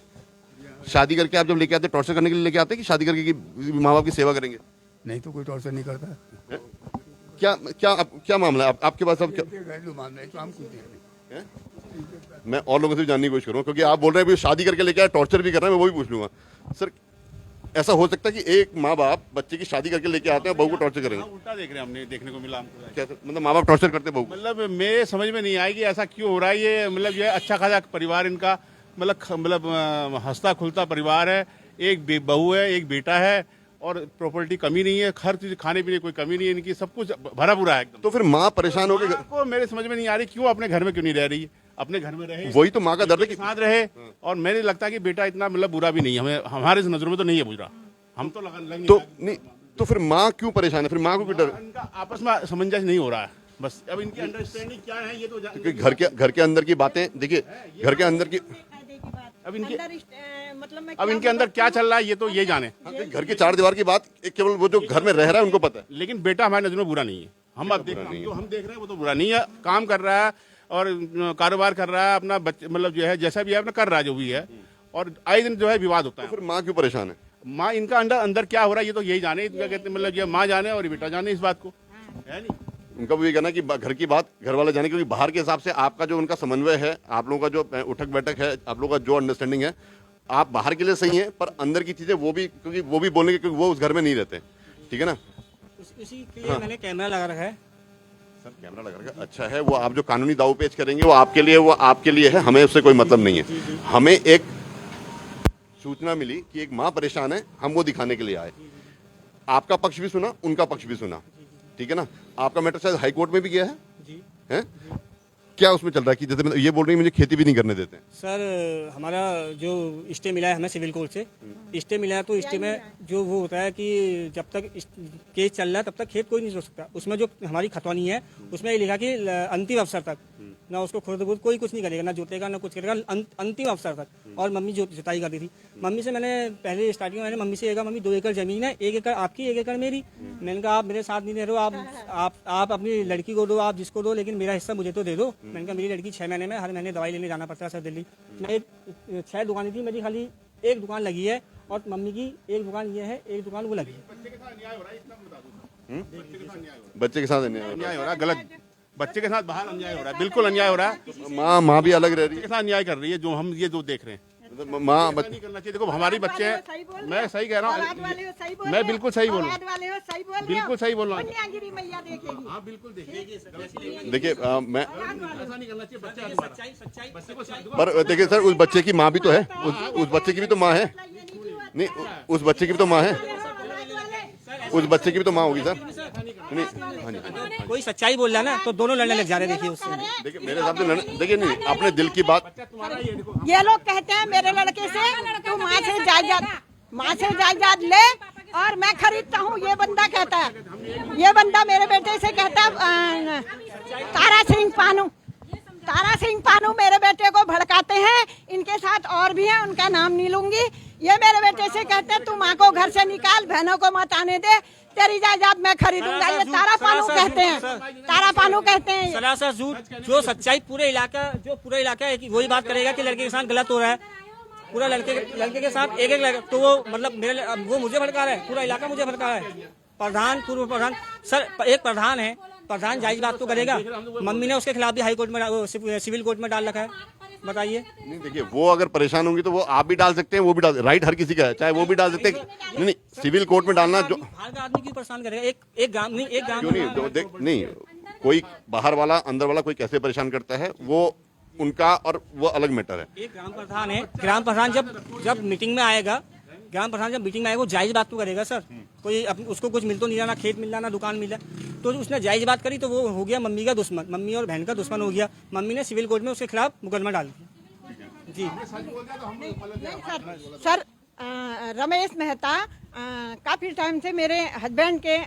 [SPEAKER 1] शादी करके आप जब लेके आते टॉर्चर करने के लिए लेके आते कि शादी करके माँ बाप की सेवा करेंगे?
[SPEAKER 6] नहीं तो कोई टॉर्चर नहीं करता।
[SPEAKER 1] क्या मामला है आपके पास? अब
[SPEAKER 6] घरेलू मामला है तो हम कुछ नहीं।
[SPEAKER 1] मैं और लोगों से भी जानने की कोशिश करूँ, क्योंकि आप बोल रहे हैं शादी करके लेके आए, टॉर्चर भी कर रहे हैं, मैं वो भी पूछ लूंगा। सर, ऐसा हो सकता है कि एक माँ बाप बच्चे की शादी करके लेके आते हैं, बहू को टॉर्चर करेंगे?
[SPEAKER 7] उल्टा देख रहे हैं, हमने देखने को मिला हमको।
[SPEAKER 1] क्या मतलब माँ बाप टॉर्चर करते बहू?
[SPEAKER 7] मतलब मेरे समझ में नहीं आएगी ऐसा क्यों हो रहा है। ये मतलब ये अच्छा खासा परिवार इनका, मतलब हंसता खुलता परिवार है। एक बहू है, एक बेटा है, और प्रॉपर्टी कमी नहीं है, हर चीज खाने पीने कोई कमी नहीं है इनकी, सब कुछ भरा पूरा है एकदम।
[SPEAKER 1] तो फिर माँ परेशान हो गई?
[SPEAKER 7] आपको मेरे समझ में नहीं आ रही क्यों अपने घर में क्यों नहीं रह रही है? अपने घर में रहे,
[SPEAKER 1] वही तो माँ का दर्द है कि
[SPEAKER 7] साथ रहे। और मैंने लगता है कि बेटा इतना मतलब बुरा भी नहीं है, हमें हमारे नजरों में तो नहीं है बुरा। हम तो लग
[SPEAKER 1] तो नहीं, तो फिर माँ क्यों परेशान है? फिर माँ को क्यों डर?
[SPEAKER 7] इनका आपस में सामंजस्य नहीं हो रहा है, बस। अब इनकी अंडरस्टैंडिंग क्या है ये तो
[SPEAKER 1] क्योंकि घर के अंदर की बातें देखिए, घर के अंदर की,
[SPEAKER 7] अब इनके
[SPEAKER 2] मतलब मैं
[SPEAKER 7] अब इनके अंदर क्या चल रहा है ये तो ये जाने।
[SPEAKER 1] घर की चार दीवार की बात केवल वो जो घर में रह रहा है उनको पता है।
[SPEAKER 7] लेकिन बेटा हमारे नजर में बुरा नहीं है। हम अब देख रहे हैं, जो हम देख रहे हैं वो तो बुरा नहीं है, काम कर रहा है और कारोबार कर रहा है अपना, बच्चे मतलब जो है जैसा भी है अपना कर रहा है जो भी है, और आए दिन जो है विवाद होता है।
[SPEAKER 1] फिर माँ क्यों परेशान है?
[SPEAKER 7] माँ इनका अंदर क्या हो रहा है ये तो यही जाने, क्या कहते हैं, मतलब ये माँ जाने और बेटा जाने इस बात को, है नहीं।
[SPEAKER 1] उनका भी ये कहना कि घर की बात घर वाले जाने, क्योंकि बाहर के हिसाब से आपका जो उनका समन्वय है, आप लोगों का जो उठक बैठक है, आप लोगों का जो अंडरस्टैंडिंग है, आप बाहर के लिए सही है, पर अंदर की चीजें वो भी, क्योंकि वो भी बोलेंगे क्योंकि वो उस घर में नहीं रहते, ठीक है ना।
[SPEAKER 4] इसी के लिए मैंने कैमरा लगा रखा है।
[SPEAKER 1] सर, कैमरा लगा रखा अच्छा है। वो आप जो कानूनी दाव पेच करेंगे वो आपके लिए है, हमें उससे कोई मतलब नहीं है। हमें एक सूचना मिली कि एक माँ परेशान है, हम वो दिखाने के लिए आए। आपका पक्ष भी सुना, उनका पक्ष भी सुना, ठीक है ना। आपका मैटर शायद हाई कोर्ट में भी गया है,
[SPEAKER 4] जी
[SPEAKER 1] हैं? क्या उसमें चल रहा है कि जैसे ये बोल रही है मुझे खेती भी नहीं करने देते हैं?
[SPEAKER 4] सर हमारा जो स्टे मिला है हमें सिविल कोर्ट से, स्टे मिला है तो स्टे में जो वो होता है कि जब तक केस चल रहा है तब तक खेत कोई नहीं जोत सकता। उसमें जो हमारी खतवानी है उसमें ये लिखा कि अंतिम अवसर तक ना उसको खुद कोई कुछ नहीं करेगा, ना जोतेगा ना कुछ करेगा, अंतिम अवसर तक। और मम्मी जुताई करती थी। मम्मी से मैंने पहले स्टार्टिंग में मैंने मम्मी से कहा मम्मी 2 एकड़ जमीन है, 1 एकड़ आपकी 1 एकड़ मेरी। मैंने कहा आप मेरे साथ नहीं रह रहे हो, आप अपनी लड़की को दो, आप जिसको दो, लेकिन मेरा हिस्सा मुझे तो दे दो। मैंने कहा मेरी लड़की 6 महीने में हर महीने दवाई लेने जाना पड़ता है सर दिल्ली। मैं 6 दुकानें थी, मेरी खाली 1 दुकान लगी है और मम्मी की 1 दुकान ये है, 1 दुकान वो लगी है।
[SPEAKER 1] बच्चे के साथ अन्याय
[SPEAKER 7] अन्याय हो रहा है, गलत बच्चे के साथ बाहर अन्याय हो रहा है, बिल्कुल अन्याय हो रहा है।
[SPEAKER 1] माँ भी अलग रह रही
[SPEAKER 7] के साथ अन्याय कर रही है जो हम ये जो देख रहे हैं।
[SPEAKER 1] है। माँ
[SPEAKER 7] ऐसा नहीं करना चाहिए। देखो हमारी बच्चे हैं, मैं सही कह रहा हूँ, मैं बिल्कुल सही बोल रहा हूँ, बिल्कुल सही बोल रहा हूँ। हाँ बिल्कुल
[SPEAKER 1] देखिए मैं
[SPEAKER 7] ऐसा नहीं करना चाहिए। बच्चे
[SPEAKER 1] पर देखिए सर उस बच्चे की माँ भी तो है, उस बच्चे की भी तो माँ है। नहीं उस बच्चे की भी तो माँ है, उस बच्चे की भी तो माँ होगी सर। नहीं हाँ जी
[SPEAKER 4] कोई सच्चाई बोल रहा है ना तो दोनों लड़ने लग जा रहे हैं। देखिए उससे
[SPEAKER 1] देखिए मेरे हिसाब से देखिए नहीं अपने दिल की बात।
[SPEAKER 2] ये लोग कहते हैं मेरे लड़के से तू माँ से जायदाद ले और मैं खरीदता हूँ, ये बंदा कहता है। ये बंदा मेरे बेटे से कहता है तारा सिंह पानू मेरे बेटे को भड़काते हैं। इनके साथ और भी हैं, उनका नाम नहीं लूंगी। ये मेरे बेटे से कहते हैं तू माँ को घर से निकाल, बहनों को मत आने दे, तेरी जायदाद मैं खरीदूंगा। ये तारा पानू कहते हैं।
[SPEAKER 4] सरासर झूठ। जो सच्चाई पूरे इलाका है वही बात करेगा कि लड़के के साथ गलत हो रहा है। पूरा लड़के के साथ एक लड़का तो वो मतलब वो मुझे भड़का रहा है, पूरा इलाका मुझे भड़का रहा है। प्रधान पूर्व प्रधान सर, एक प्रधान है, प्रधान जायज बात तो करेगा। मम्मी ने उसके खिलाफ भी हाई कोर्ट में सिविल कोर्ट में डाल रखा है। बताइए।
[SPEAKER 1] नहीं देखिए वो अगर परेशान होंगी तो वो आप भी डाल सकते हैं, वो भी डाल, राइट हर किसी का है, चाहे वो भी डाल सकते हैं। नहीं सिविल कोर्ट में डालना जो
[SPEAKER 4] बाहर का आदमी क्यों परेशान करेगा? एक गांव
[SPEAKER 1] क्यों नहीं कोई बाहर वाला अंदर वाला कोई कैसे परेशान करता है वो उनका और वो अलग मैटर है।
[SPEAKER 4] एक ग्राम प्रधान है, ग्राम प्रधान जब मीटिंग में आएगा, वो जायज बात तो करेगा सर। कोई उसको कुछ मिल तो नहीं रहा, ना खेत मिल रहा ना दुकान मिल रहा, तो उसने जायज बात करी तो वो हो गया मम्मी का दुश्मन, मम्मी और बहन का दुश्मन हो गया। मम्मी ने सिविल कोर्ट में उसके खिलाफ मुकदमा डाल दिया। जी
[SPEAKER 2] सर रमेश मेहता काफ़ी टाइम से मेरे हस्बैंड के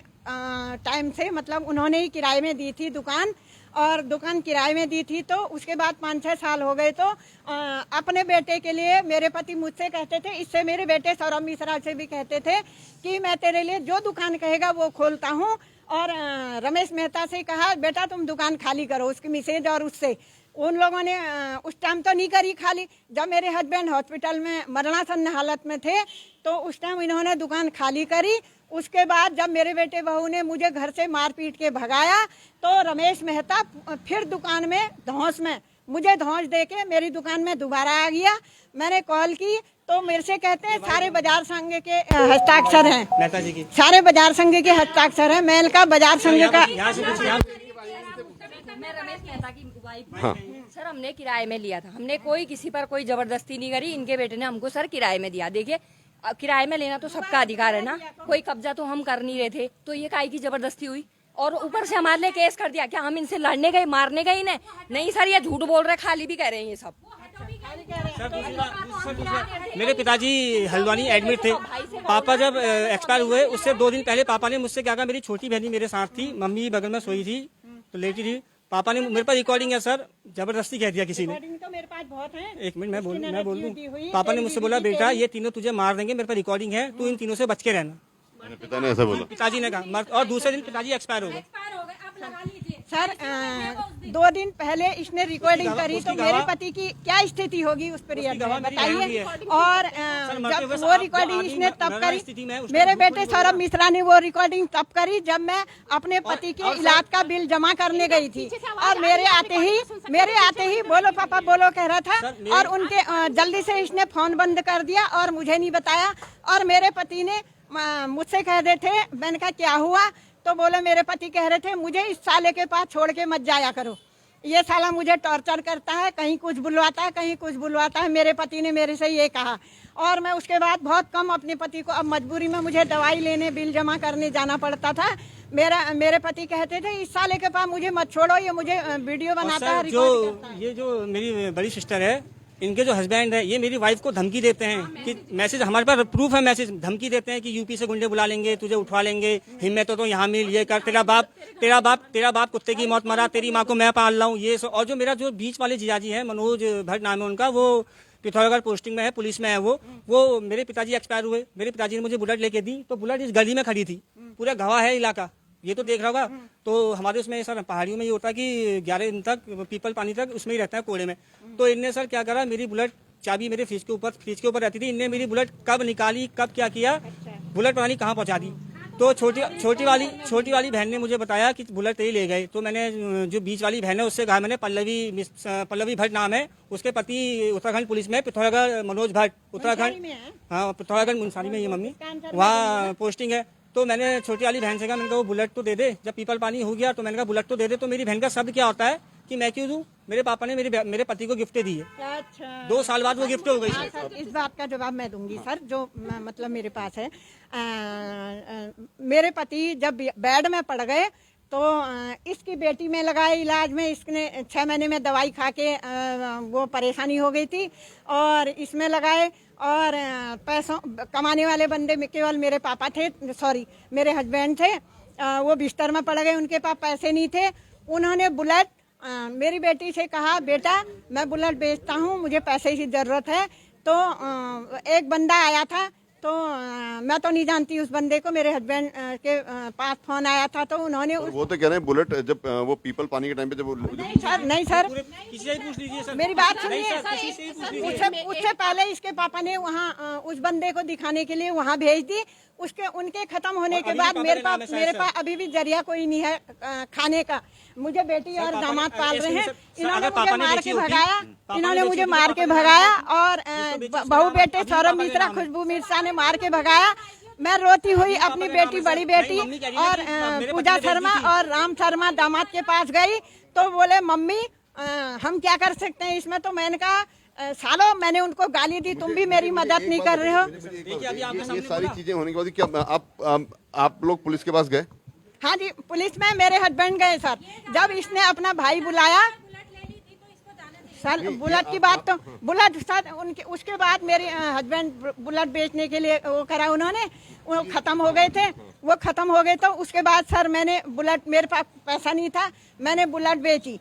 [SPEAKER 2] टाइम से मतलब उन्होंने ही किराए में दी थी दुकान, और दुकान किराए में दी थी। तो उसके बाद 5-6 साल हो गए तो अपने बेटे के लिए मेरे पति मुझसे कहते थे, इससे मेरे बेटे सौरभ मिश्रा से भी कहते थे कि मैं तेरे लिए जो दुकान कहेगा वो खोलता हूँ। और रमेश मेहता से कहा बेटा तुम दुकान खाली करो, उसकी मिसेज और उससे। उन लोगों ने उस टाइम तो नहीं करी खाली। जब मेरे हस्बैंड हॉस्पिटल में मरणासन्न हालत में थे तो उस टाइम इन्होंने दुकान खाली करी। उसके बाद जब मेरे बेटे बहू ने मुझे घर से मार पीट के भगाया तो रमेश मेहता फिर दुकान में धौंस में मुझे धौंस दे के मेरी दुकान में दोबारा आ गया। मैंने कॉल की तो मेरे से कहते हैं सारे बाजार संघ के हस्ताक्षर हैं,
[SPEAKER 4] मेहता जी की
[SPEAKER 2] सारे बाजार संघ के हस्ताक्षर हैं। मैल का बाजार संघ का
[SPEAKER 8] मैं रमेश मेहता की वाइफ हूँ। सर हमने किराए में लिया था, हमने किसी पर कोई जबरदस्ती नहीं करी। इनके बेटे ने हमको सर किराए में दिया। देखिए किराए में लेना तो सबका अधिकार है ना, कोई कब्जा तो हम कर नहीं रहे थे, तो ये काहे की जबरदस्ती हुई? और ऊपर से हमारे लिए केस कर दिया। क्या हम इनसे लड़ने गए, मारने गए इन्हें? नहीं सर, ये झूठ बोल रहे, खाली भी कह रहे हैं ये सब।
[SPEAKER 4] मेरे पिताजी हल्द्वानी एडमिट थे। पापा जब एक्सपायर हुए उससे 2 दिन पहले पापा ने मुझसे क्या कहा, मेरी छोटी बहनी मेरे साथ थी, मम्मी बगल में सोई थी तो लेटी थी। पापा ने मेरे पास रिकॉर्डिंग है सर, जबरदस्ती कह दिया किसी ने।
[SPEAKER 2] तो मेरे पास बहुत है।
[SPEAKER 4] एक मिनट मैं बोल दूं। पापा ने मुझसे बोला बेटा ये तीनों तुझे मार देंगे, मेरे पास रिकॉर्डिंग है, तू इन तीनों से बच के रहना।
[SPEAKER 1] पिता ने ऐसा बोला,
[SPEAKER 4] पिताजी ने कहा। और दूसरे दिन पिताजी एक्सपायर हो गए।
[SPEAKER 2] सर 2 दिन पहले इसने रिकॉर्डिंग करी तो मेरे पति की क्या स्थिति होगी उस पीरियड में बताइए। और जब वो रिकॉर्डिंग इसने तब करी, मेरे बेटे सौरभ मिश्रा ने वो रिकॉर्डिंग तब करी जब मैं अपने पति के इलाज का बिल जमा करने गई थी। और मेरे आते ही बोलो पापा बोलो कह रहा था, और उनके जल्दी से इसने फोन बंद कर दिया और मुझे नहीं बताया। और मेरे पति ने मुझसे कह रहे थे, मैंने कहा क्या हुआ, तो बोले मेरे पति कह रहे थे मुझे इस साले के पास छोड़ के मत जाया करो, ये साला मुझे टॉर्चर करता है, कहीं कुछ बुलवाता है कहीं कुछ बुलवाता है। मेरे पति ने मेरे से ये कहा। और मैं उसके बाद बहुत कम अपने पति को, अब मजबूरी में मुझे दवाई लेने बिल जमा करने जाना पड़ता था, मेरे पति कहते थे इस साले के पास मुझे मत छोड़ो, ये मुझे वीडियो
[SPEAKER 4] और
[SPEAKER 2] बनाता है,
[SPEAKER 4] सर
[SPEAKER 2] रिकॉर्ड करता है।
[SPEAKER 4] ये जो मेरी बड़ी सिस्टर है, इनके जो हस्बैंड है, ये मेरी वाइफ को धमकी देते हैं कि मैसेज हमारे पास प्रूफ है, मैसेज धमकी देते हैं कि यूपी से गुंडे बुला लेंगे, तुझे उठवा लेंगे, हिम्मत हो तो यहाँ मिल, ये कर, तेरा बाप कुत्ते की मौत मरा, तेरी माँ को मैं पाल रहा हूँ, ये सब। और जो मेरा जो बीच वाले जिजाजी है, मनोज भट्ट नाम है उनका, वो पिथौरागढ़ पोस्टिंग में है, पुलिस में है वो मेरे पिताजी एक्सपायर हुए, मेरे पिताजी ने मुझे बुलेट लेके दी, तो बुलेट इस गली में खड़ी थी, पूरा गवाह है इलाका, ये तो देख रहा होगा। तो हमारे उसमें सर पहाड़ियों में ये होता है कि 11 दिन तक पीपल पानी तक उसमें ही रहता है, कोड़े में। तो इनने सर क्या करा, मेरी बुलेट चाबी मेरे फ्रिज के ऊपर रहती थी, इनने मेरी बुलेट कब निकाली, कब क्या किया, बुलेट पता नहीं कहाँ पहुँचा दी। तो छोटी वाली बहन ने मुझे बताया कि बुलेट तेरी ले गए। तो मैंने जो बीच वाली बहन है उससे कहा, मैंने पल्लवी भट्ट नाम है, उसके पति उत्तराखंड पुलिस में, पिथौरागढ़ मनोज भट्ट, उत्तराखंड, हाँ पिथौरागढ़ मुंसारी में, ये मम्मी वहाँ पोस्टिंग है। तो मैंने छोटी वाली बहन से कहा, मैंने कहा वो बुलेट तो दे दे, जब पीपल पानी हो गया तो मैंने कहा बुलेट तो दे दे। तो मेरी बहन का शब्द क्या होता है कि मैं क्यों दूं, मेरे पापा ने मेरे पति को गिफ्ट दी है।
[SPEAKER 2] अच्छा,
[SPEAKER 4] 2 साल बाद वो गिफ्ट हो गई।
[SPEAKER 2] हाँ सर, इस बात का जवाब मैं दूंगी सर, जो मतलब मेरे पास है। मेरे पति जब बेड में पड़ गए तो इसकी बेटी में लगाए इलाज में, इसने 6 महीने में दवाई खा के वो परेशानी हो गई थी, और इसमें लगाए। और पैसों कमाने वाले बंदे में केवल मेरे पापा थे, सॉरी मेरे हस्बैंड थे, वो बिस्तर में पड़ गए, उनके पास पैसे नहीं थे। उन्होंने बुलेट मेरी बेटी से कहा, बेटा मैं बुलेट बेचता हूँ, मुझे पैसे की ज़रूरत है। तो एक बंदा आया था, तो मैं तो नहीं जानती उस बंदे को, मेरे हस्बैंड के पास फोन आया था, तो उन्होंने
[SPEAKER 1] वो तो कह रहे हैं बुलेट जब वो पीपल पानी के टाइम पे जब
[SPEAKER 2] नहीं सर
[SPEAKER 4] किसी से पूछ लीजिए सर,
[SPEAKER 2] मेरी बात
[SPEAKER 4] नहीं
[SPEAKER 2] सुनिए।
[SPEAKER 4] सर, किसी से ही पूछ लीजिए।
[SPEAKER 2] उससे पहले इसके पापा ने वहाँ उस बंदे को दिखाने के लिए वहाँ भेज दी। उनके खत्म होने के बाद मेरे पास अभी भी जरिया कोई नहीं है खाने का। मुझे बेटी और दामाद पाल रहे हैं, इन्होंने मुझे मार के भगाया, और बहू बेटे सौरभ मिश्रा, खुशबू मिश्रा ने मार के भगाया। मैं रोती हुई अपनी बेटी, बड़ी बेटी और पूजा शर्मा और राम शर्मा दामाद के पास गई, तो बोले मम्मी हम क्या कर सकते हैं इसमें। तो मैंने कहा सालो, मैंने उनको गाली दी, तुम भी मेरी मदद नहीं कर रहे हो।
[SPEAKER 1] ये सारी चीजें होने के बाद क्या आप लोग पुलिस के पास गए?
[SPEAKER 2] हाँ जी, पुलिस में मेरे हस्बैंड गए सर। जब इसने अपना भाई बुलाया सर, बुलेट की बात, तो बुलेट सर उसके बाद मेरे हस्बैंड बुलेट बेचने के लिए वो करा, उन्होंने वो खत्म हो गए। तो उसके बाद सर मैंने बुलेट, मेरे पास पैसा नहीं था, मैंने बुलेट बेची।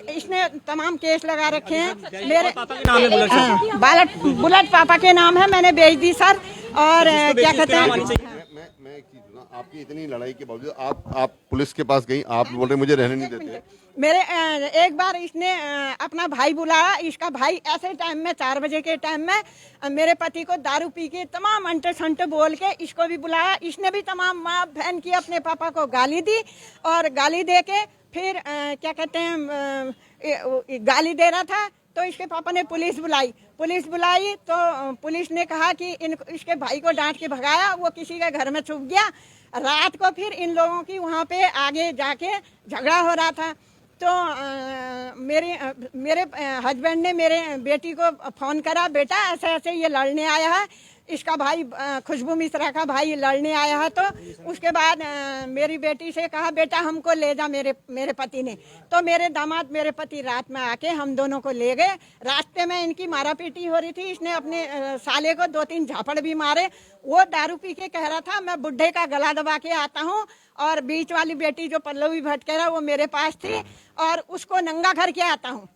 [SPEAKER 2] इसने तमाम केस लगा रखे हैं मेरे
[SPEAKER 4] पापा के नाम है
[SPEAKER 2] बुलेट पापा के नाम है, मैंने बेच दी सर। और क्या कहते हैं,
[SPEAKER 1] मैं एक चीज ना, आपकी इतनी लड़ाई के बावजूद आप पुलिस के पास गई, आप बोल रहे मुझे रहने नहीं देते।
[SPEAKER 2] मेरे एक बार इसने अपना भाई बुलाया, इसका भाई ऐसे टाइम में 4 बजे के टाइम में मेरे पति को दारू पी के तमाम अंटे संटे बोल के इसको भी बुलाया। इसने भी तमाम माँ बहन की अपने पापा को गाली दी, और गाली दे के फिर क्या कहते हैं गाली दे रहा था। तो इसके पापा ने पुलिस बुलाई तो पुलिस ने कहा कि इसके भाई को डांट के भगाया, वो किसी के घर में छुप गया। रात को फिर इन लोगों की वहाँ पे आगे जाके झगड़ा हो रहा था। तो मेरे हस्बैंड ने मेरे बेटी को फोन करा, बेटा ऐसे ऐसे ये लड़ने आया है, इसका भाई खुशबू मिश्रा का भाई लड़ने आया है। तो उसके बाद मेरी बेटी से कहा, बेटा हमको ले जा, मेरे पति ने। तो मेरे दामाद मेरे पति रात में आके हम दोनों को ले गए। रास्ते में इनकी मारा पीटी हो रही थी, इसने अपने साले को 2-3 झापड़ भी मारे। वो दारू पी के कह रहा था मैं बुढ़े का गला दबा के आता हूँ, और बीच वाली बेटी जो पल्लवी भट्ट कह रहा वो मेरे पास थी, और उसको नंगा करके आता हूँ।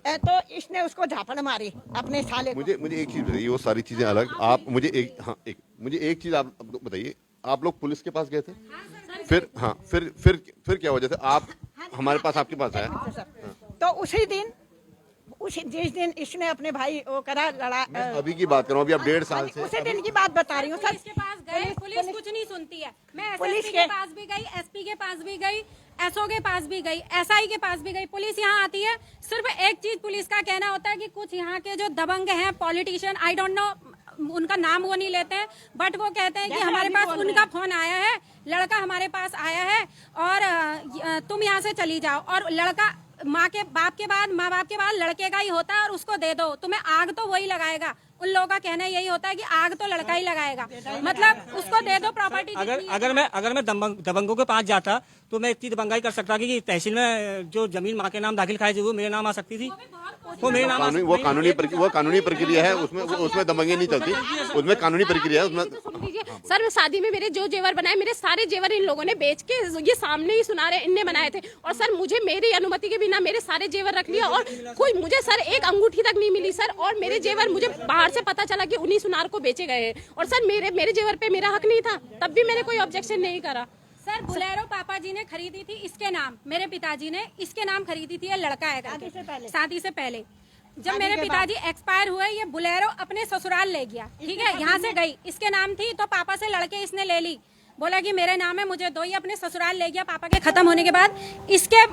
[SPEAKER 2] तो इसने उसको झापड़ मारी अपने साले को।
[SPEAKER 1] मुझे एक चीज बताइए, वो सारी चीजें अलग, आप मुझे एक चीज आप बताइए, आप लोग पुलिस के पास गए थे? फिर क्या वजह से आप हमारे पास, आपके पास आया?
[SPEAKER 2] तो जिस दिन इसने अपने भाई वो करा लड़ा,
[SPEAKER 1] अभी की बात करूँ, अभी आप 1.5 साल से,
[SPEAKER 2] उसी दिन की बात बता रही हूँ सर।
[SPEAKER 3] पुलिस के पास गए, पुलिस कुछ नहीं सुनती है। मैं एसएसपी के पास भी गई, एसपी के पास भी गई, एसओ के पास भी गई, एसआई के पास भी गई। पुलिस यहाँ आती है, सिर्फ एक चीज पुलिस का कहना होता है कि कुछ यहाँ के जो दबंग हैं पॉलिटिशियन, आई डोंट नो उनका नाम वो नहीं लेते हैं, बट वो कहते हैं कि हमारे पास उनका फोन आया है, लड़का हमारे पास आया है और तुम यहाँ से चली जाओ। और लड़का माँ बाप के बाद लड़के का ही होता है, और उसको दे दो, तुम्हें आग तो वही लगाएगा, उन लोगों का कहना यही होता है कि आग तो लड़का ही लगाएगा, मतलब उसको दे दो प्रॉपर्टी।
[SPEAKER 4] अगर मैं दबंगों के पास जाता तो मैं इतनी दबंगाई कर सकता कि तहसील में जो जमीन माँ के नाम दाखिल खाई वो मेरे नाम आ सकती थी। वो मेरे नाम
[SPEAKER 1] वो कानूनी प्रक्रिया है, उसमें दबंगी नहीं चलती, उसमें कानूनी प्रक्रिया है। उसमें
[SPEAKER 5] सुन लीजिए सर, मैं शादी में मेरे जो जेवर बनाए, मेरे सारे जेवर इन लोगों ने बेच के ये सामने ही सुना रहे इनने बनाए थे। और सर मुझे मेरी अनुमति के बिना मेरे सारे जेवर रख लिया और कोई मुझे सर एक अंगूठी तक नहीं मिली सर। और मेरे जेवर मुझे बाहर से पता चला कि उन्हीं सुनार को बेचे गए हैं। और सर मेरे जेवर पे मेरा हक नहीं था, तब भी मैंने कोई ऑब्जेक्शन नहीं करा।
[SPEAKER 3] सर बुलेरो पापा जी ने खरीदी थी इसके नाम, मेरे पिताजी ने इसके नाम खरीदी थी, ये लड़का है करके, शादी से पहले। जब मेरे पिताजी एक्सपायर हुए ये बुलेरो अपने ससुराल ले गया, ठीक है, यहाँ से गई, इसके नाम थी तो पापा से लड़के इसने ले ली, बोला कि मेरे नाम है मुझे दो, ये अपने ससुराल ले गया। पापा के खत्म होने के बाद इसके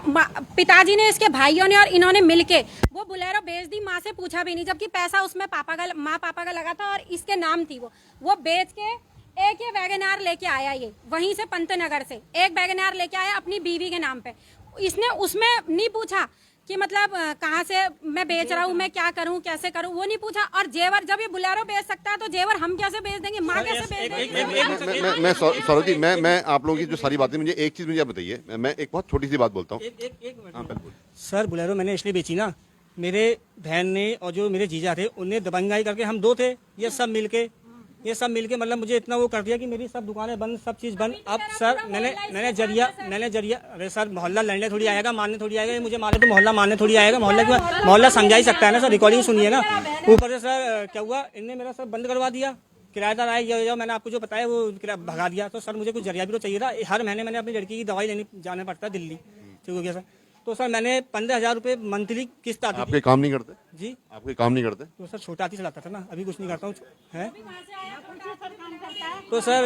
[SPEAKER 3] पिताजी ने, इसके भाइयों ने और इन्होंने मिलके वो बुलेरो बेच दी, माँ से पूछा भी नहीं, जबकि पैसा उसमें माँ पापा का लगा था और इसके नाम थी। वो बेच के एक ये वैगनार लेके आया, ये वहीं से पंतनगर से एक वैगनार लेके आया अपनी बीवी के नाम पे। इसने उसमें नहीं पूछा कि मतलब कहाँ से मैं बेच रहा हूँ, मैं क्या करूँ, कैसे करूँ, वो नहीं पूछा। और जेवर जब ये बुलेरो बेच सकता है तो जेवर हम कैसे बेच देंगे, माँ कैसे बेच देंगे?
[SPEAKER 1] मैं सौरभ जी, मैं आप लोगों की जो सारी बातें, मुझे एक चीज मुझे आप बताइए, मैं एक बहुत छोटी सी बात बोलता हूँ।
[SPEAKER 4] सर बुलेरो मैंने इसलिए बेची ना, मेरे बहन ने और जो मेरे जीजा थे उन्हें दबंगाई करके, हम दो थे, ये सब मिलके मतलब मुझे इतना वो कर दिया कि मेरी सब दुकानें बंद, सब चीज बंद। अब सर मैंने जरिया अरे सर मोहल्ला लड़ने थोड़ी आएगा, मारने थोड़ी आएगा, मुझे मारे तो मोहल्ला मारने थोड़ी आएगा। मोहल्ला समझा ही सकता है ना सर, रिकॉर्डिंग सुनिए ना। ऊपर से सर क्या हुआ, इनने मेरा सब बंद करवा दिया, किराएदार आए, मैंने आपको जो बताया वो भगा दिया। तो सर मुझे कुछ जरिया भी तो चाहिए था। हर महीने मैंने अपनी लड़की की दवाई लेने जाना पड़ता दिल्ली, ठीक हो गया सर। तो सर मैंने 15,000 रुपए मंथली किस्त आती थी।
[SPEAKER 1] आपके काम नहीं करते
[SPEAKER 4] जी?
[SPEAKER 1] आपके काम नहीं करते?
[SPEAKER 4] तो सर छोटा हाथी चलाता था ना, अभी कुछ नहीं करता हूँ है। तो सर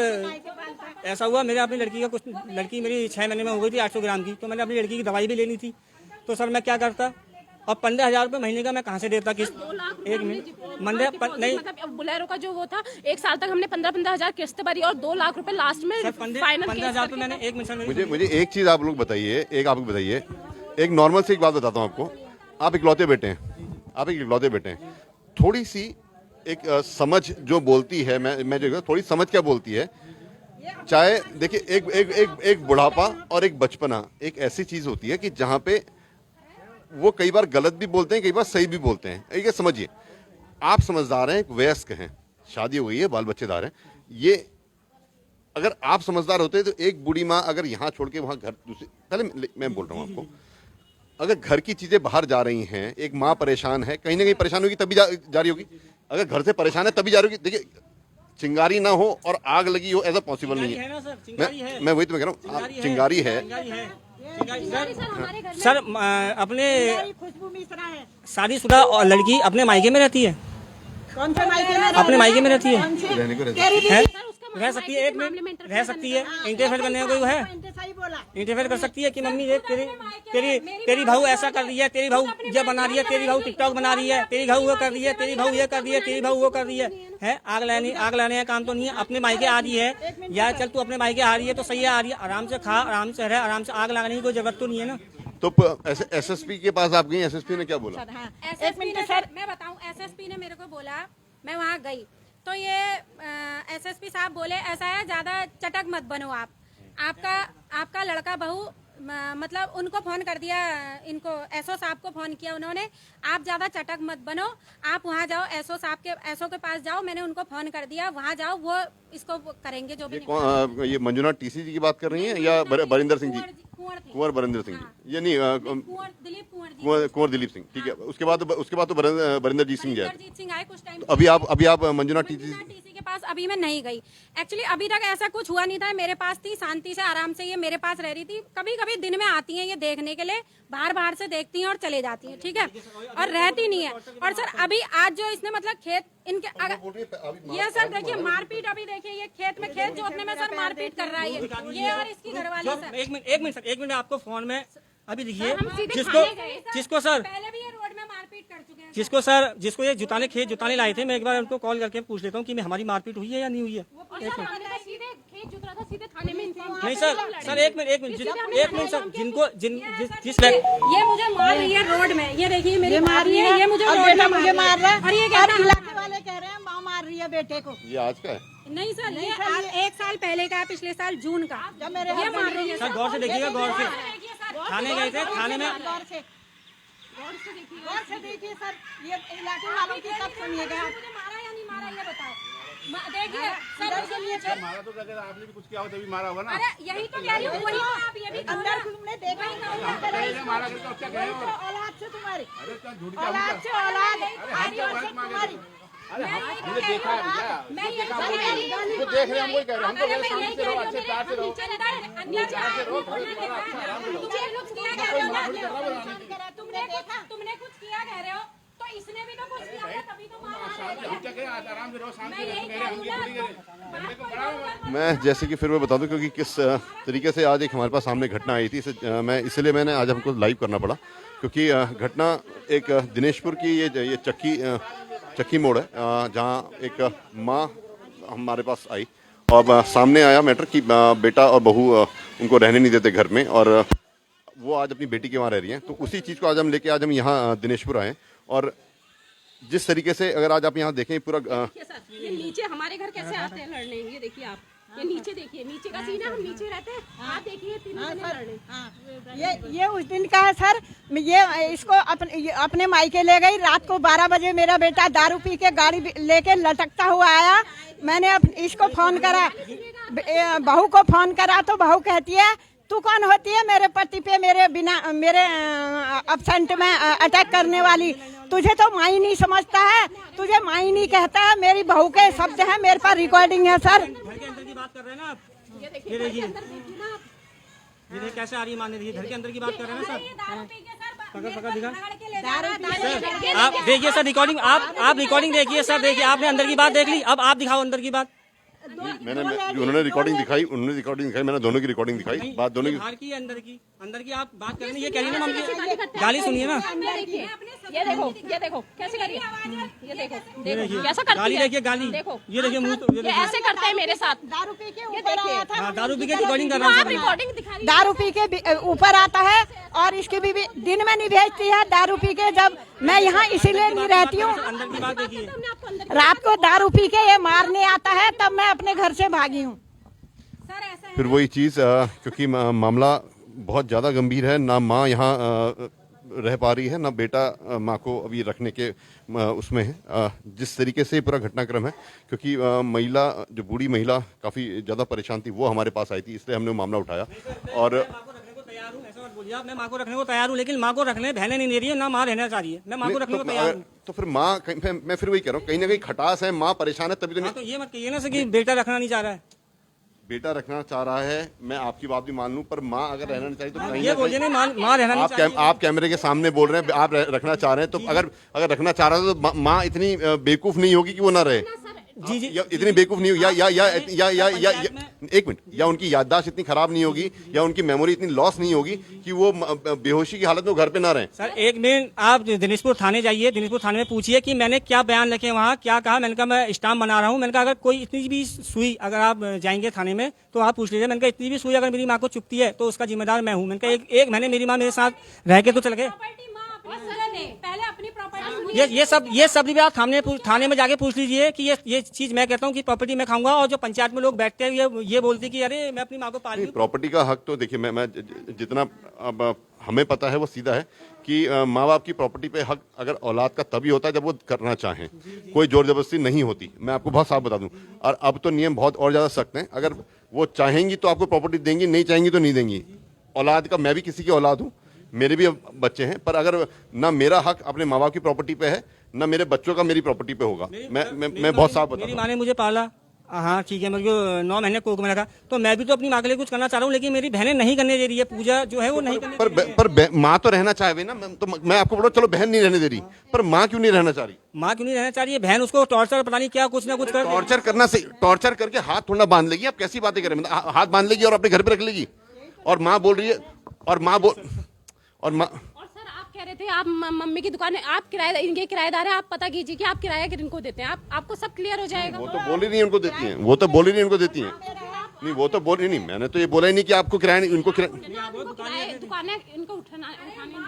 [SPEAKER 4] ऐसा हुआ, मेरे अपनी लड़की मेरी 6 महीने में हो गई थी 800 ग्राम की, तो मैंने अपनी लड़की की दवाई भी लेनी थी। तो सर मैं क्या करता, और 15,000 रुपए महीने का मैं कहाँ से देता किस्त? एक मिनट नहीं,
[SPEAKER 5] मतलब बुलेरो का जो वो था, एक साल तक हमने 15,000 किस्त भरी और 2 लाख रुपए लास्ट में फाइनल
[SPEAKER 4] 15,000 रुपए मैंने। एक मिनट
[SPEAKER 1] मुझे एक चीज आप लोग बताइए, एक नॉर्मल से एक बात बताता हूँ आपको। आप इकलौते बेटे हैं, थोड़ी सी एक समझ जो बोलती है, मैं जो थोड़ी समझ क्या बोलती है, चाहे देखिए एक बुढ़ापा और एक बचपना एक ऐसी चीज होती है कि जहाँ पे वो कई बार गलत भी बोलते हैं, कई बार सही भी बोलते हैं। ये समझिए, आप समझदार हैं, एक वयस्क हैं, शादी हो गई है, बाल बच्चेदार हैं। ये अगर आप समझदार होते तो एक बूढ़ी माँ अगर यहाँ छोड़ के वहाँ घर पहले मैं बोल रहा हूँ आपको, अगर घर की चीजें बाहर जा रही हैं, एक माँ परेशान है, कहीं ना कहीं परेशान होगी तभी जा रही होगी। अगर घर से परेशान है तभी जा रही होगी। देखिए, चिंगारी ना हो और आग लगी हो ऐसा पॉसिबल नहीं है। मैं वही तो मैं कह रहा हूँ, चिंगारी है।
[SPEAKER 4] सर अपने शादीशुदा लड़की अपने मायके में रहती है,
[SPEAKER 2] कौन से मायके में?
[SPEAKER 4] अपने मायके में रहती है, रह सकती है, एक मिनट रह सकती है। इंटरफेयर करने का कोई है? इंटरफेयर कर सकती है कि मम्मी देख तेरी बहू ऐसा कर रही है, तेरी बहू ये बना रही है, तेरी बहू टिकटॉक बना रही है, तेरी बहू वो कर रही है, तेरी बहू ये कर रही है, तेरी बहू वो कर रही है। आग लाने का काम तो नहीं है। अपने मायके आ रही है, या चल तू अपने मायके आ रही है तो सही है, आ रही है, आराम से खा, आराम से रह, आराम से। आग लगाने की कोई जरूरत तो नहीं है ना।
[SPEAKER 1] तो एसएसपी के पास आप गई, एसएसपी ने क्या बोला?
[SPEAKER 3] एसएसपी ने, सर मैं बताऊं, एसएसपी ने मेरे को बोला, मैं वहाँ गई तो ये एसएसपी साहब बोले ऐसा है, ज्यादा चटक मत बनो आपका लड़का बहू, मतलब उनको फोन कर दिया, इनको एसओ साहब को फोन किया उन्होंने, आप ज्यादा चटक मत बनो, आप वहाँ जाओ, एसओ के पास जाओ। मैंने उनको फोन कर दिया, वहाँ जाओ, वो इसको करेंगे जो भी।
[SPEAKER 1] ये मंजुनाथ टीसी जी की बात कर रही हैं या बरिंदर सिंह जी? कुंवर बरिंदर सिंह जी, ये नहीं, कुंवर दिलीप सिंह, ठीक है। उसके बाद तो बरिंदरजीत सिंह आए कुछ टाइम। अभी आप मंजुनाथ टीसी
[SPEAKER 3] के पास अभी मैं नहीं गई। एक्चुअली अभी तक ऐसा कुछ हुआ नहीं था, मेरे पास थी, शांति से आराम से ये मेरे पास रह रही थी। कभी कभी दिन में आती हैं ये देखने के लिए, बाहर से देखती हैं और चले जाती हैं, ठीक है, और रहती नहीं है। और सर अभी आज जो इसने मतलब खेत इनके ये सर देखिए मारपीट, अभी देखिए ये खेत जोतने में सर मारपीट कर रहा है ये और इसकी घरवाली। सर
[SPEAKER 4] एक मिनट आपको फोन में अभी दिखिए, जिसको सर
[SPEAKER 3] पहले भी ये रोड में मारपीट कर चुके हैं,
[SPEAKER 4] जिसको ये खेत जुताने लाए थे। मैं एक बार उनको कॉल करके पूछ लेता हूँ कि हमारी मारपीट हुई है या नहीं हुई है। नहीं सर एक मिनट सर, जिस
[SPEAKER 3] ये मुझे मार रही है रोड में, ये देखिए मेरी मार रही है, ये मुझे रोड में
[SPEAKER 2] मार रहा है,
[SPEAKER 3] और ये कहता है
[SPEAKER 2] इलाके वाले कह रहे हैं माँ मार रही है बेटे को।
[SPEAKER 1] ये आज का है?
[SPEAKER 3] नहीं सर, ये एक साल पहले का है, पिछले साल जून का।
[SPEAKER 2] जब मेरे
[SPEAKER 3] ये मार रही है
[SPEAKER 4] सर गौर से देखिएगा, गौर से थाने गए थे, थाने में
[SPEAKER 2] गौर से देखिए सर, ये इलाके वालों की सब सुनिएगा।
[SPEAKER 3] मुझे मारा या नहीं मारा ये बताओ। देखिए सर, मुझे लिए
[SPEAKER 7] मारा तो लगे आपने भी कुछ किया हो तभी मारा होगा ना।
[SPEAKER 3] अरे यही तो कह रही हूँ, वही तो आप ये भी कहो
[SPEAKER 2] अंदर
[SPEAKER 3] ना।
[SPEAKER 2] तुमने देखा ही नहीं,
[SPEAKER 7] मारा करके क्या गए हो?
[SPEAKER 2] औलाद से तुम्हारी,
[SPEAKER 7] अरे क्या झूठी
[SPEAKER 2] औलाद से औलाद,
[SPEAKER 7] हम तो बात मांगे थे। अरे हमने देखा है भैया,
[SPEAKER 3] मैं ये
[SPEAKER 7] वो देख रहे हैं, हम वही कह रहे हैं, हम तो वही शांति से रहो, अच्छे प्यार से रहो।
[SPEAKER 3] तुमने कुछ किया कह रहे हो, तो इसने भी तो कुछ किया था, तभी तो मारा है।
[SPEAKER 7] हम क्या कहें, आराम से रहो, शांति से रहो, कह रहे हैं, हम ये थोड़ी कह रहे हैं। हमने को बड़ा
[SPEAKER 1] मैं जैसे कि फिर मैं बता दूं क्योंकि किस तरीके से आज एक हमारे पास सामने घटना आई थी, इसलिए मैंने आज हमको लाइव करना पड़ा क्योंकि घटना एक दिनेशपुर की ये चक्की मोड़ है जहाँ एक माँ हमारे पास आई और सामने आया मैटर कि बेटा और बहू उनको रहने नहीं देते घर में और वो आज अपनी बेटी के वहाँ रह रही हैं। तो उसी चीज़ को आज हम लेके आज हम यहाँ दिनेशपुर आए और जिस तरीके से अगर आज आप यहाँ देखें पूरा
[SPEAKER 5] ये नीचे हमारे घर कैसे आते हैं लड़ने, ये देखिए आप, ये नीचे देखिए, नीचे का सीन है, हम नीचे रहते हैं, आप देखिए तीनों जने लड़ने।
[SPEAKER 2] ये उस दिन का है सर। ये इसको अपने मायके ले गई। रात को 12 बजे मेरा बेटा दारू पी के गाड़ी लेके लटकता हुआ आया। मैंने इसको फोन करा, बहू को फोन करा तो बहू कहती है तू कौन होती है मेरे पति पे मेरे अब्सेंट में अटैक करने वाली, तुझे तो माई नहीं समझता है, तुझे माई नहीं कहता है। मेरी बहू के शब्द है, मेरे पास रिकॉर्डिंग है सर।
[SPEAKER 4] घर के अंदर की बात कर रहे हैं ना आप, ये देखिए कैसे आ रही है मानने, घर के अंदर की बात कर रहे हैं सर। पकड़ दिखा आप देखिए सर रिकॉर्डिंग, आप रिकॉर्डिंग देखिए सर, देखिए आपने अंदर की बात देख ली, अब आप दिखाओ अंदर की बात।
[SPEAKER 1] उन्होंने रिकॉर्डिंग दिखाई, मैंने दोनों की रिकॉर्डिंग दिखाई, बात दोनों की
[SPEAKER 4] बाहर की अंदर की आप बात कर रहे हैं, ये कह रही है ना मम्मी, गाली सुनिए ना,
[SPEAKER 5] ये देखो कैसे करिए, ये देखो कैसा करती
[SPEAKER 4] गाली
[SPEAKER 5] है,
[SPEAKER 4] देखिए गाली,
[SPEAKER 5] देखो
[SPEAKER 4] ये देखिए मुंह,
[SPEAKER 5] ये ऐसे करता है मेरे साथ।
[SPEAKER 2] दारू पी के
[SPEAKER 5] ये
[SPEAKER 2] ऊपर आया
[SPEAKER 5] देखिए,
[SPEAKER 2] था,
[SPEAKER 4] दारू पी के रिकॉर्डिंग कर रहा
[SPEAKER 5] आप
[SPEAKER 4] हूँ
[SPEAKER 5] रिकॉर्डिंग दिखा रही
[SPEAKER 2] दारू पी के ऊपर आता है और इसकी बीवी दिन में नहीं भेजती है दारू पी के। जब मैं यहाँ इसीलिए नहीं रहती हूँ,
[SPEAKER 4] अंदर की बात देखिए।
[SPEAKER 2] रात को दारू पी के ये मारने आता है तब मैं अपने घर से भागी हूँ।
[SPEAKER 1] फिर वही चीज़ क्योंकि मामला बहुत ज़्यादा गंभीर है, ना माँ यहाँ रह पा रही है, ना बेटा माँ को अभी रखने के उसमें है। जिस तरीके से पूरा घटनाक्रम है क्योंकि महिला जो बूढ़ी महिला काफ़ी ज़्यादा परेशान थी वो हमारे पास आई थी, इसलिए हमने वो मामला उठाया। और
[SPEAKER 4] मैं माँ को रखने को तैयार हूँ, लेकिन माँ को रखने बहनें नहीं दे रही है, ना माँ रहना चाह रही है, मैं माँ को रखने को तैयार हूँ।
[SPEAKER 1] तो फिर माँ मैं फिर वही कह रहा हूँ, कहीं ना कहीं खटास है, माँ परेशान है तभी तो नहीं।
[SPEAKER 4] तो ये मत कहिए ना कि बेटा रखना नहीं चाह रहा है,
[SPEAKER 1] बेटा रखना चाह रहा है, मैं आपकी बात भी मान लूं, पर माँ अगर रहना नहीं चाहिए तो कहीं
[SPEAKER 4] ये
[SPEAKER 1] ना
[SPEAKER 4] बोलिए
[SPEAKER 1] कहीं
[SPEAKER 4] ना माँ रहना नहीं चाहिए।
[SPEAKER 1] आप कैमरे के सामने बोल रहे हैं आप रखना चाह रहे हैं, तो अगर रखना चाह रहा है तो माँ इतनी बेवकूफ नहीं होगी कि वो ना रहे।
[SPEAKER 4] जी
[SPEAKER 1] इतनी बेवकूफ नहीं होगी या एक मिनट, या उनकी याददाश्त इतनी खराब नहीं होगी या उनकी मेमोरी इतनी लॉस नहीं होगी कि वो बेहोशी की हालत में घर पे ना रहे।
[SPEAKER 4] सर एक मिनट, आप दिनेशपुर थाने जाइए, दिनेशपुर थाने में पूछिए कि मैंने क्या बयान लिखे वहाँ, क्या कहा। मैंने कहा मैं स्टाम्प बना रहा हूँ, मैंने कहा अगर कोई इतनी भी सुई, अगर आप जाएंगे थाने में तो आप पूछ लीजिए। मैंने कहा इतनी भी सुई अगर मेरी माँ को चुभती है तो उसका जिम्मेदार मैं हूँ। मैंने कहा एक महीने मेरी माँ मेरे साथ रह के तो चल गए।
[SPEAKER 3] पहले अपनी प्रॉपर्टी,
[SPEAKER 4] ये सब भी आप थाने में जाके पूछ लीजिए कि ये चीज मैं कहता हूँ कि प्रॉपर्टी मैं खाऊंगा, और जो पंचायत में लोग बैठते हैं ये बोलती कि अरे मैं अपनी माँ को पाल लूं।
[SPEAKER 1] प्रॉपर्टी का हक तो देखिए, मैं जितना अब हमें पता है वो सीधा है कि माँ बाप की प्रॉपर्टी पे हक अगर औलाद का तभी होता है जब वो करना चाहें, कोई जोर जबरदस्ती नहीं होती। मैं आपको बहुत साफ बता दूं, और अब तो नियम बहुत और ज्यादा सख्त हैं। अगर वो चाहेंगी तो आपको प्रॉपर्टी देंगी, नहीं चाहेंगी तो नहीं देंगी। औलाद का, मैं भी किसी की औलाद हूँ, मेरे भी बच्चे हैं, पर अगर ना मेरा हक अपने माँ बाप की प्रॉपर्टी पे है, ना मेरे बच्चों का मेरी प्रॉपर्टी पे होगा। मैं बहुत साफ बता,
[SPEAKER 4] मेरी माँ ने मुझे पाला, हाँ ठीक है, मेरे को 9 महीने कोख में रखा, तो मैं भी तो अपनी माँ के लिए कुछ करना चाह रहा हूँ, लेकिन मेरी बहनें नहीं करने दे रही है, पूजा जो है वो नहीं करने दे रही है।
[SPEAKER 1] पर माँ तो रहना चाहे ना, तो मैं आपको बोला चलो बहन नहीं रहने दे रही, पर माँ क्यों नहीं रहना चाह रही?
[SPEAKER 4] माँ क्यों नहीं रहना चाह रही है? बहन उसको टॉर्चर पता नहीं क्या कुछ ना कुछ कर,
[SPEAKER 1] टॉर्चर करना से, टॉर्चर करके हाथ थोड़ा बांध लेगी। आप कैसी बातें करें, मतलब हाथ बांध लेगी और अपने घर पे रख लेगी, और माँ बोल रही है, और माँ
[SPEAKER 5] कह रहे थे आप मम्मी की दुकान, आप किराए, इनके किराएदार हैं, आप पता कीजिए कि आप किराया किनको देते हैं, आपको सब क्लियर हो जाएगा।
[SPEAKER 1] वो तो बोल ही नहीं उनको देती हैं, वो तो बोल ही नहीं उनको देती हैं। नहीं वो तो बोल नहीं, मैंने तो ये बोला ही नहीं कि आपको किराया नहीं, उनको किराया
[SPEAKER 5] दुकानें इनको उठाने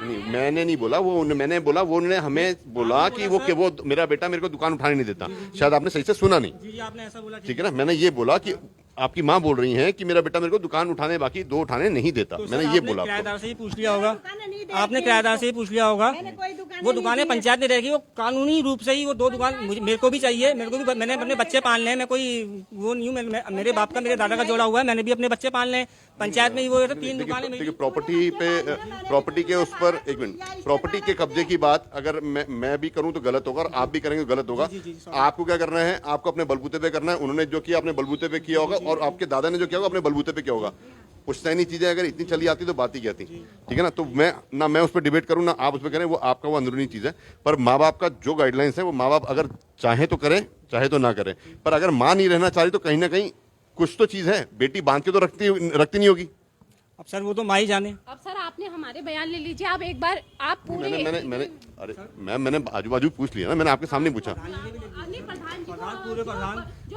[SPEAKER 1] नहीं, मैंने नहीं बोला वो, मैंने बोला वो उन्होंने हमें बोला कि वो मेरा बेटा मेरे को दुकान उठाने नहीं देता। शायद आपने सही से सुना नहीं,
[SPEAKER 4] जी आपने ऐसा बोला।
[SPEAKER 1] ठीक है ना। मैंने ये बोला कि आपकी माँ बोल रही है कि मेरा बेटा मेरे को दुकान उठाने बाकी 2 उठाने नहीं देता, मैंने ये बोला।
[SPEAKER 4] किराएदार से ही पूछ लिया होगा, आपने किराएदार से ही पूछ लिया होगा। वो दुकानें पंचायत में रहेगी, वो कानूनी रूप से ही वो 2 दुकान मेरे को भी चाहिए, मेरे को भी, मैंने अपने बच्चे पालने हैं, मैं कोई वो नहीं हूँ, मेरे बाप का मेरे दादा का जोड़ा हुआ है, मैंने भी अपने बच्चे पालने हैं। पंचायत में ही वो 3 दुकानें
[SPEAKER 1] देखिए प्रॉपर्टी के उस पर, एक मिनट, प्रॉपर्टी के कब्जे की बात अगर मैं भी करूं तो गलत होगा और आप भी करेंगे तो गलत होगा। आपको क्या करना है, आपको अपने बलबूते पे करना है। उन्होंने जो किया अपने बलबूते पे किया होगा और आपके दादा ने जो किया होगा अपने बलबूते पे किया होगा। पुश्तैनी चीजें अगर इतनी चली आती तो बात ही क्या थी, ठीक है ना। तो मैं उस पर डिबेट करूं ना आप उस पर करें, वो आपका वो अंदरूनी चीज है। पर माँ बाप का जो गाइडलाइंस है वो माँ बाप अगर चाहे तो करें चाहे तो ना करें, पर अगर माँ नहीं रहना चाह रही तो कहीं ना कहीं कुछ तो चीज है, बेटी बांध के तो रखती नहीं होगी।
[SPEAKER 4] अब सर वो तो माँ ही जाने।
[SPEAKER 5] अब सर आपने हमारे बयान ले लीजिए, आप एक बार आप पूरे
[SPEAKER 1] मैंने आजू बाजू पूछ लिया ना, मैंने आपके सामने पूछा।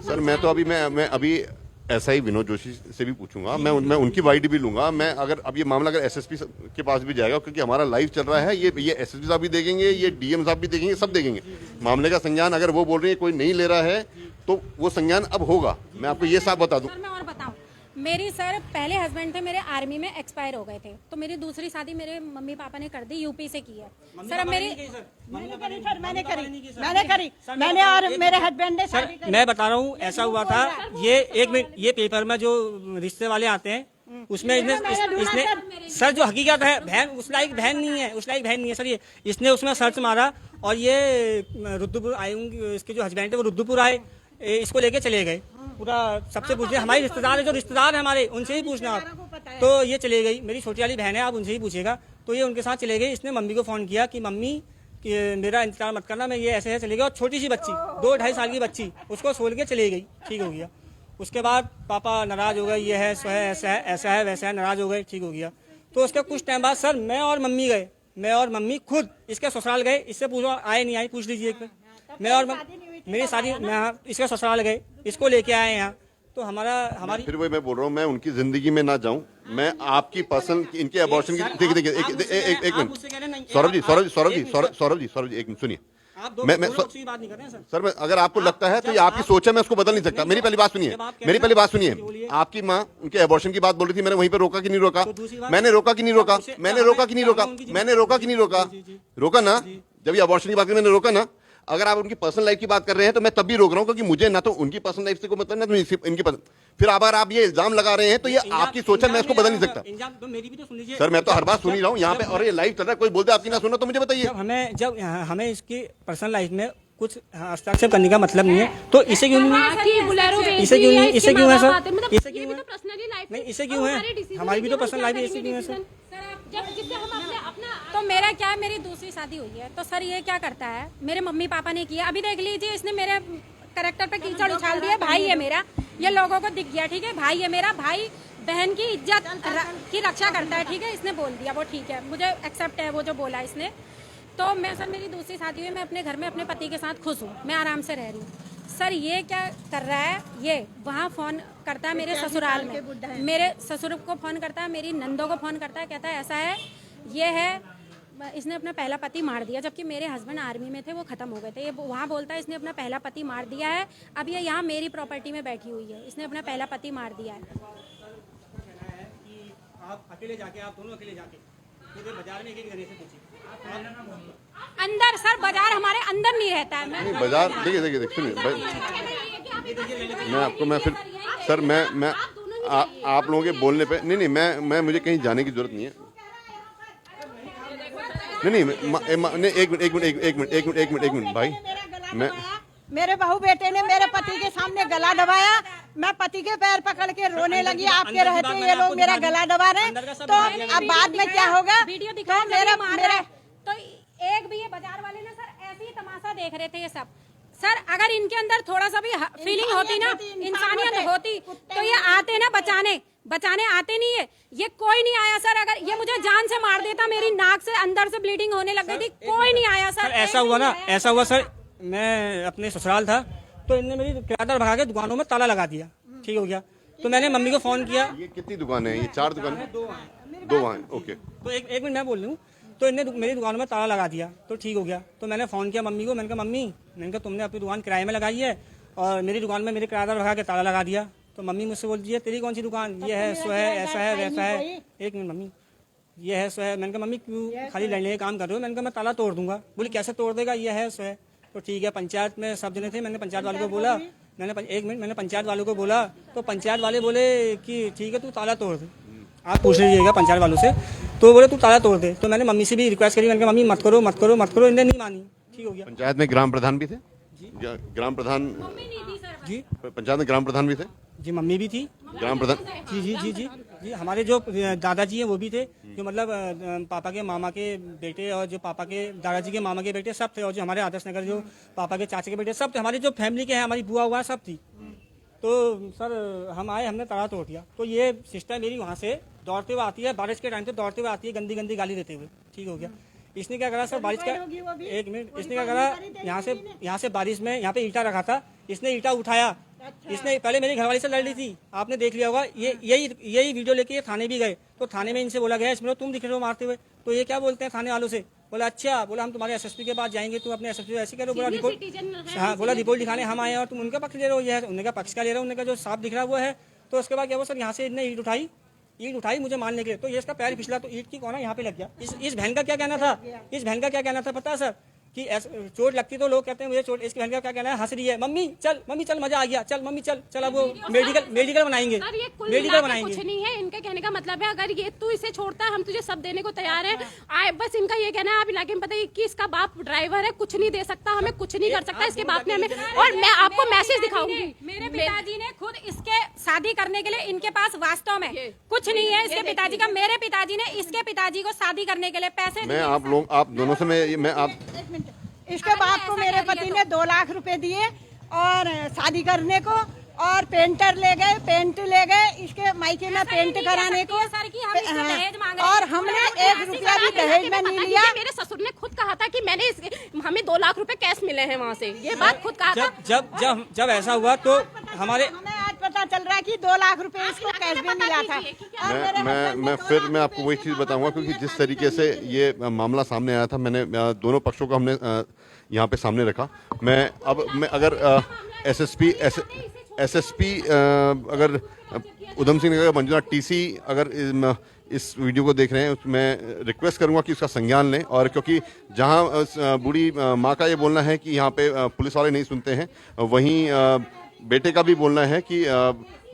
[SPEAKER 1] सर मैं तो अभी मैं अभी ऐसा ही विनोद जोशी से भी पूछूंगा, मैं उनकी वाइड भी लूंगा। मैं अगर अब ये मामला अगर एसएसपी के पास भी जाएगा, क्योंकि हमारा लाइव चल रहा है, ये एसएसपी साहब भी देखेंगे, ये डीएम साहब भी देखेंगे, सब देखेंगे मामले का संज्ञान। अगर वो बोल रहे हैं कोई नहीं ले रहा है तो वो संज्ञान अब होगा। मैं आपको ये साफ बता दूं।
[SPEAKER 3] सर मैं और बताऊं, मेरी सर पहले हस्बैंड थे मेरे आर्मी में एक्सपायर हो गए थे, तो मेरी दूसरी शादी मेरे मम्मी पापा ने कर दी, यूपी से की है। सर अब मेरी
[SPEAKER 2] मैंने करी मैंने और मेरे हस्बैंड ने
[SPEAKER 4] सर मैं बता रहा हूँ, ऐसा हुआ था, ये एक मिनट, ये पेपर में जो रिश्ते वाले आते हैं उसमें इसने सर जो हकीकत है, बहन उस लायक बहन नहीं है, उस लायक बहन नहीं है सर। ये इसने उसमें सर्च मारा और ये रुद्रपुर आए, इसके जो हस्बैंड है वो रुद्रपुर आए, इसको लेके चले गए। पूरा सबसे पूछिए, हमारे रिश्तेदार है, जो रिश्तेदार है हमारे, उनसे ही पूछना आप। तो ये चले गई, मेरी छोटी वाली बहन है, आप उनसे ही पूछिएगा। तो ये उनके साथ चले गए। इसने मम्मी को फोन किया कि मम्मी कि मेरा इंतजार मत करना, मैं ये ऐसे चले गया। और छोटी सी बच्ची 2-2.5 साल की बच्ची उसको छोड़ के चले गई, ठीक हो गया। उसके बाद पापा नाराज हो गए, ये है सो है, ऐसा है वैसा है, नाराज हो गए, ठीक हो गया। तो उसके कुछ टाइम बाद सर मैं और मम्मी गए, मैं और मम्मी खुद इसके ससुराल गए। इससे पूछो आए नहीं आए, पूछ लीजिए एक बार। मैं और मेरी शादी इसके ससुराल गए, इसको लेके आए यहाँ। तो हमारी
[SPEAKER 1] फिर वही मैं बोल रहा हूँ, मैं उनकी जिंदगी में ना जाऊं, मैं आपकी पर्सनल इनके अबॉर्शन की देखिए एक मिनट सौरभ जी एक मिनट सुनिए। मैं
[SPEAKER 4] बात नहीं कर रहे हैं
[SPEAKER 1] सर मैं अगर आपको लगता है तो ये आपकी सोच है, मैं उसको बदल नहीं सकता। मेरी पहली बात सुनिए, आपकी माँ उनके अबॉर्शन की बात बोल रही थी, मैंने वहीं पे रोका कि नहीं रोका? मैंने रोका कि नहीं रोका? रोका ना, जब ये अबॉर्शन की बात करी मैंने रोका ना। अगर आप उनकी पर्सनल लाइफ की बात कर रहे हैं तो मैं तब भी रोक रहा हूं, क्योंकि मुझे ना तो उनकी पर्सनल लाइफ से कोई मतलब, ना तो इनकी फिर अगर आप ये इल्जाम लगा रहे हैं तो ये आपकी सोच है, मैं इसको बदल नहीं सकता।
[SPEAKER 4] तो मेरी भी तो सुन लीजिए
[SPEAKER 1] सर, मैं तो हर बात सुन ही रहा हूँ यहाँ पे, और ये लाइव चल रहा है, कोई बोलते आपकी ना सुनो तो मुझे बताइए।
[SPEAKER 4] जब हमें इसकी पर्सनल लाइफ में कुछ हस्ताक्षेप करने का मतलब नहीं है, तो इसे क्यों नहीं है? इसे क्यों है सर? इसे क्यों है? नहीं, इसे क्यों है? हमारी भी तो पर्सनल लाइफ है, इसे क्यों है सर?
[SPEAKER 3] तो मेरा क्या है, मेरी दूसरी शादी हुई है, तो सर ये क्या करता है, मेरे मम्मी पापा ने किया। अभी देख लीजिए, इसने मेरे करेक्टर पे कीचड़ उछाल दिया। भाई है मेरा, ये लोगों को दिख गया, ठीक है, भाई है मेरा, भाई बहन की इज्जत की रक्षा करता है, ठीक है, इसने बोल दिया, वो ठीक है, मुझे एक्सेप्ट है वो जो बोला इसने। तो मैं सर, मेरी दूसरी शादी हुई, मैं अपने घर में अपने पति के साथ खुश हूँ, मैं आराम से रह रही हूँ। सर ये क्या कर रहा है, ये वहाँ फोन करता है मेरे ससुराल में, मेरे ससुर को फोन करता है, मेरी नंदों को फोन करता है, कहता है ऐसा है, ये है, इसने अपना पहला पति मार दिया, जबकि मेरे हस्बैंड आर्मी में थे, वो खत्म हो गए थे। ये वहाँ बोलता है इसने अपना पहला पति मार दिया है। अब ये यहाँ मेरी प्रॉपर्टी में बैठी हुई है, इसने अपना पहला पति मार दिया है।
[SPEAKER 4] आप अकेले जाके, आप दोनों अकेले जाके पूरे बाजार में एक जने से पूछिए।
[SPEAKER 3] अंदर सर, बाजार हमारे अंदर नहीं रहता है।
[SPEAKER 1] नहीं, बाजार देखिए सुनिए, मैं आपको, मैं फिर सर मैं आप लोगों के बोलने पे नहीं, मैं मुझे कहीं जाने की जरूरत नहीं है। नहीं, एक मिनट भाई, मैं
[SPEAKER 2] मेरे बहू बेटे ने मेरे पति के सामने गला दबाया, मैं पति के पैर पकड़ के रोने लगी, आपके रहते ये लोग मेरा गला दबा रहे हैं। तो अब बाद में क्या होगा?
[SPEAKER 3] तो मेरा तो एक भी ये बाजार वाले ना सर ऐसे ही तमाशा देख रहे थे ये सब। सर अगर इनके अंदर थोड़ा सा भी फीलिंग होती ना, इंसानियत होती, तो ये आते ना बचाने आते नहीं है। ये कोई नहीं आया सर। अगर ये मुझे जान से मार देता, मेरी नाक से अंदर से ब्लीडिंग होने लग गई थी, कोई नहीं आया सर।
[SPEAKER 4] ऐसा हुआ ना, ऐसा हुआ सर, मैं अपने ससुराल था, तो इनने मेरी किराएदार भगा के दुकानों में ताला लगा दिया, ठीक हो गया। तो मैंने मम्मी को फ़ोन किया।
[SPEAKER 1] ये कितनी दुकानें हैं? ये 4 दुकानें हैं? 2 वहाँ हैं, ओके।
[SPEAKER 4] तो एक मिनट मैं बोल रही हूँ। तो इनने मेरी दुकान में ताला लगा दिया, तो ठीक हो गया। तो मैंने फ़ोन किया मम्मी को, मैंने कहा मम्मी, मैंने कहा तुमने अपनी दुकान किराए में लगाई है और मेरी दुकान में मेरे किराएदार लगा के ताला लगा दिया। तो मम्मी मुझसे बोलती है तेरी कौन सी दुकान, ये है सो है, ऐसा है वैसा है। एक मिनट मम्मी, ये है सो है। मैंने कहा मम्मी क्यों खाली लड़ने का काम कर रहे हो? मैंने कहा मैं ताला तोड़ दूंगा। बोली कैसे तोड़ देगा, ये है सो है। तो ठीक है, पंचायत में सब जने थे, मैंने पंचायत वालों को बोला, मैंने पंचायत वालों को बोला, तो पंचायत वाले बोले कि ठीक है तू ताला तोड़ दे, आप पूछ लीजिएगा पंचायत वालों से। तो बोले तू ताला तोड़ दे। तो मैंने मम्मी से भी रिक्वेस्ट करी, मैंने कहा मम्मी मत करो मत करो मत करो, इन्हें नहीं मानी। ठीक हो गया।
[SPEAKER 1] पंचायत में ग्राम प्रधान भी थे? ग्राम प्रधान
[SPEAKER 4] जी
[SPEAKER 1] पंचायत में ग्राम प्रधान भी थे?
[SPEAKER 4] जी मम्मी भी थी।
[SPEAKER 1] ग्राम प्रधान
[SPEAKER 4] जी जी जी जी जी हमारे जो दादाजी हैं वो भी थे, जो मतलब पापा के मामा के बेटे और जो पापा के दादाजी के मामा के बेटे सब थे, और जो हमारे आदर्श नगर जो पापा के चाचे के बेटे सब थे, हमारी जो फैमिली के हैं, हमारी बुआ हुआ सब थी। तो सर हम आए, हमने ताला तोड़ दिया। तो ये सिस्टर मेरी वहाँ से दौड़ते हुए आती है, बारिश के टाइम पे दौड़ते हुए आती है, गंदी गंदी गाली देते हुए। ठीक हो गया। इसने क्या करा सर, बारिश का एक मिनट, इसने क्या करा, यहाँ से बारिश में यहाँ पे ईंटा रखा था, इसने ईंटा उठाया। इसने पहले मेरी घरवाली से लड़ ली थी, आपने देख लिया होगा। यही वीडियो लेके ये थाने भी गए। तो थाने में इनसे बोला गया इसमें तुम दिख रहे हो मारते हुए। तो ये क्या बोलते हैं थाने वालों से, बोला अच्छा, बोला हम तुम्हारे एसएसपी के पास जाएंगे, तुम अपने एसएसपी ऐसे करो। बोला रिपोर्ट, हाँ बोला रिपोर्ट दिखाने हम आए और तुम उनका पक्ष ले रहे हो। ये उनका पक्ष का ले रहे हो, उनका जो साफ दिख रहा है वो है। तो उसके बाद क्या हुआ सर, यहाँ से इतने ईंट उठाई मुझे मारने के लिए। तो ये इसका पैर फिसला, तो ईंट की कोना यहाँ पे लग गया। इस बहन का क्या कहना था, इस बहन का क्या कहना था पता है सर, कि चोट लगती तो लोग कहते हैं मुझे चोट, इसकी बहन का क्या कहना है, हंस रही है, मम्मी चल मजा आ गया, चल मम्मी चल अब वो मेडिकल बनाएंगे, मेडिकल बनाएंगे।
[SPEAKER 5] कुछ नहीं है, इनके कहने का मतलब है अगर ये तू इसे छोड़ता है हम तुझे सब देने को तैयार है। आए बस इनका ये कहना है, आप इलाके में पता है कि इसका बाप ड्राइवर है, कुछ नहीं दे सकता, हमें कुछ नहीं कर सकता इसके बाप ने हमें। और मैं आपको मैसेज दिखाऊंगी,
[SPEAKER 3] मेरे पिताजी ने खुद इसके शादी करने के लिए, इनके पास वास्तव में कुछ नहीं है इसके पिताजी का। मेरे पिताजी ने इसके पिताजी को शादी करने के लिए पैसे,
[SPEAKER 1] मैं आप दोनों से मैं आप
[SPEAKER 2] इसके बाप को मेरे पति ने 2 लाख रुपए दिए और शादी करने को, और पेंटर ले गए, पेंट ले गए इसके मायके में पेंट कराने को। और हमने 1 रुपया भी दहेज में नहीं लिया।
[SPEAKER 5] मेरे ससुर ने खुद कहा था कि हमें 2 लाख रुपए कैश मिले हैं वहाँ से, ये बात खुद कहा था।
[SPEAKER 4] जब ऐसा हुआ तो
[SPEAKER 2] हमें आज पता चल रहा है कि 2 लाख रुपए इसको कैश में मिला था।
[SPEAKER 1] मैं आपको वही चीज़ बताऊंगा, क्योंकि जिस तरीके से ये मामला सामने आया था, मैंने दोनों पक्षों को हमने यहाँ पे सामने रखा। मैं अगर एसएसपी अगर उधम सिंह नगर का मंजुनाथ टीसी अगर इस वीडियो को देख रहे हैं, मैं रिक्वेस्ट करूंगा कि उसका संज्ञान लें। और क्योंकि जहां बूढ़ी माँ का ये बोलना है कि यहाँ पे पुलिस वाले नहीं सुनते हैं, वहीं बेटे का भी बोलना है कि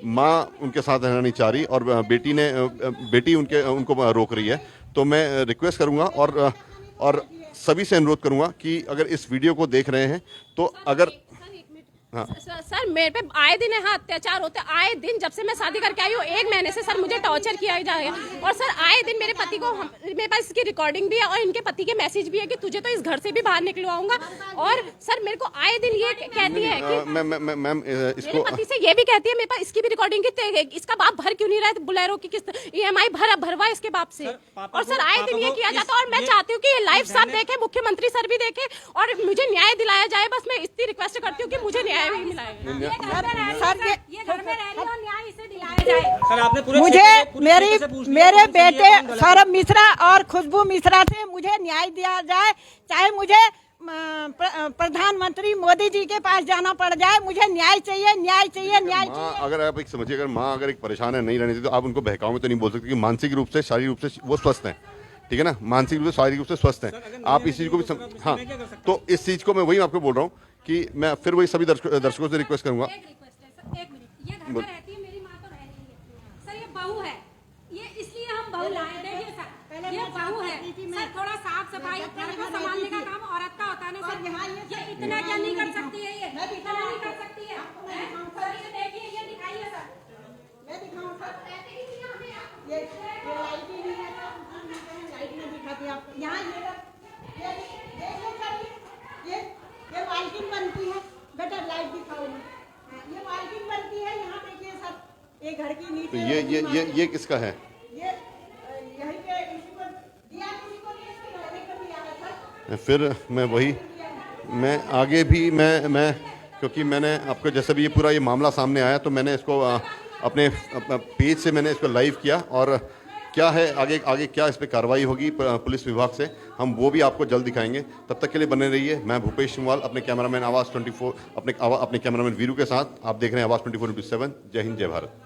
[SPEAKER 1] माँ उनके साथ रहना नहीं चाह रही और बेटी उनको रोक रही है। तो मैं रिक्वेस्ट करूंगा और सभी से अनुरोध करूंगा कि अगर इस वीडियो को देख रहे हैं तो अगर हाँ।
[SPEAKER 5] सर मेरे पे आए दिन यहाँ अत्याचार होते, आए दिन जब से मैं शादी करके आई हूँ 1 महीने से सर मुझे टॉर्चर किया जा रहा है। और सर आए दिन मेरे पति को मेरे पास इसकी रिकॉर्डिंग भी है और इनके पति के मैसेज भी है कि तुझे तो इस घर से भी बाहर निकलवाऊंगा। और सर मेरे को आए दिन ये कहती है कि
[SPEAKER 1] मैम इसको
[SPEAKER 5] मेरे पति से ये भी कहती है, मेरे पास इसकी भी रिकॉर्डिंग की, इसका बाप भर क्यों नहीं रहा है बुलेरो की किस्त EMI भरवा इसके बाप से। और सर आए दिन ये किया जाता है और मैं चाहती हूँ कि ये लाइव सब देखे, मुख्यमंत्री सर भी देखे और मुझे न्याय दिलाया जाए। बस मैं इतनी रिक्वेस्ट करती हूँ कि मुझे न्याय भी मिला है।
[SPEAKER 3] ये घर में रह रही और न्याय इसे दिलाया जाए।
[SPEAKER 4] सर आपने पूरे
[SPEAKER 2] मुझे मेरे बेटे सौरभ मिश्रा और खुशबू मिश्रा से मुझे न्याय दिया जाए, चाहे मुझे प्रधानमंत्री मोदी जी के पास जाना पड़ जाए, मुझे न्याय चाहिए, न्याय चाहिए, न्याय चाहिए।
[SPEAKER 1] अगर आप एक समझिए, अगर माँ अगर एक परेशान है, नहीं रहने देती, तो आप उनको बहकाव में तो नहीं बोल सकते, क्योंकि मानसिक रूप से शारीरिक रूप से वो स्वस्थ हैं, ठीक है ना, मानसिक रूप से शारीरिक रूप से स्वस्थ हैं। आप इस चीज को भी हाँ, तो इस चीज को मैं वही आपको बोल रहा हूँ कि मैं फिर वही सभी दर्शकों से रिक्वेस्ट करूंगा।
[SPEAKER 3] एक मिनट, ये घर में रहती है, मेरी माँ तो रह रही है सर, ये बहू है, ये इसलिए हम बहू लाए। देखिए सर, ये बहू है सर, थोड़ा साफ सफाई घर को संभालने का काम औरत का होता है ना सर। ये इतना क्या नहीं कर सकती है, ये इतना नहीं कर सकती है सर। ये देखिए, ये दिखाइए सर,
[SPEAKER 2] मैं दिखाऊं सर, ये लाइट ही नहीं है, लाइट में दिखाती है आपको। यहाँ ये मालकिन बनती है, बेटा लाइट दिखाओ। ये मालकिन बनती है, यहाँ देखिए सर, ये घर की नीचे।
[SPEAKER 1] ये किसका है?
[SPEAKER 2] ये यहीं पे इसको दिया, किसको दिया?
[SPEAKER 1] फिर मैं आगे भी मैं क्योंकि मैंने आपको जैसे भी ये पूरा ये मामला सामने आया, तो मैंने इसको अपने पेज से मैंने इसको लाइव किया, और क्या है आगे आगे क्या इस पर कार्रवाई होगी पुलिस विभाग से, हम वो भी आपको जल्द दिखाएंगे। तब तक के लिए बने रहिए। मैं भूपेश सिंहवाल अपने कैमरामैन आवाज़ 24 अपने कैमरामैन वीरू के साथ, आप देख रहे हैं आवाज़ 24/7। जय हिंद, जय भारत।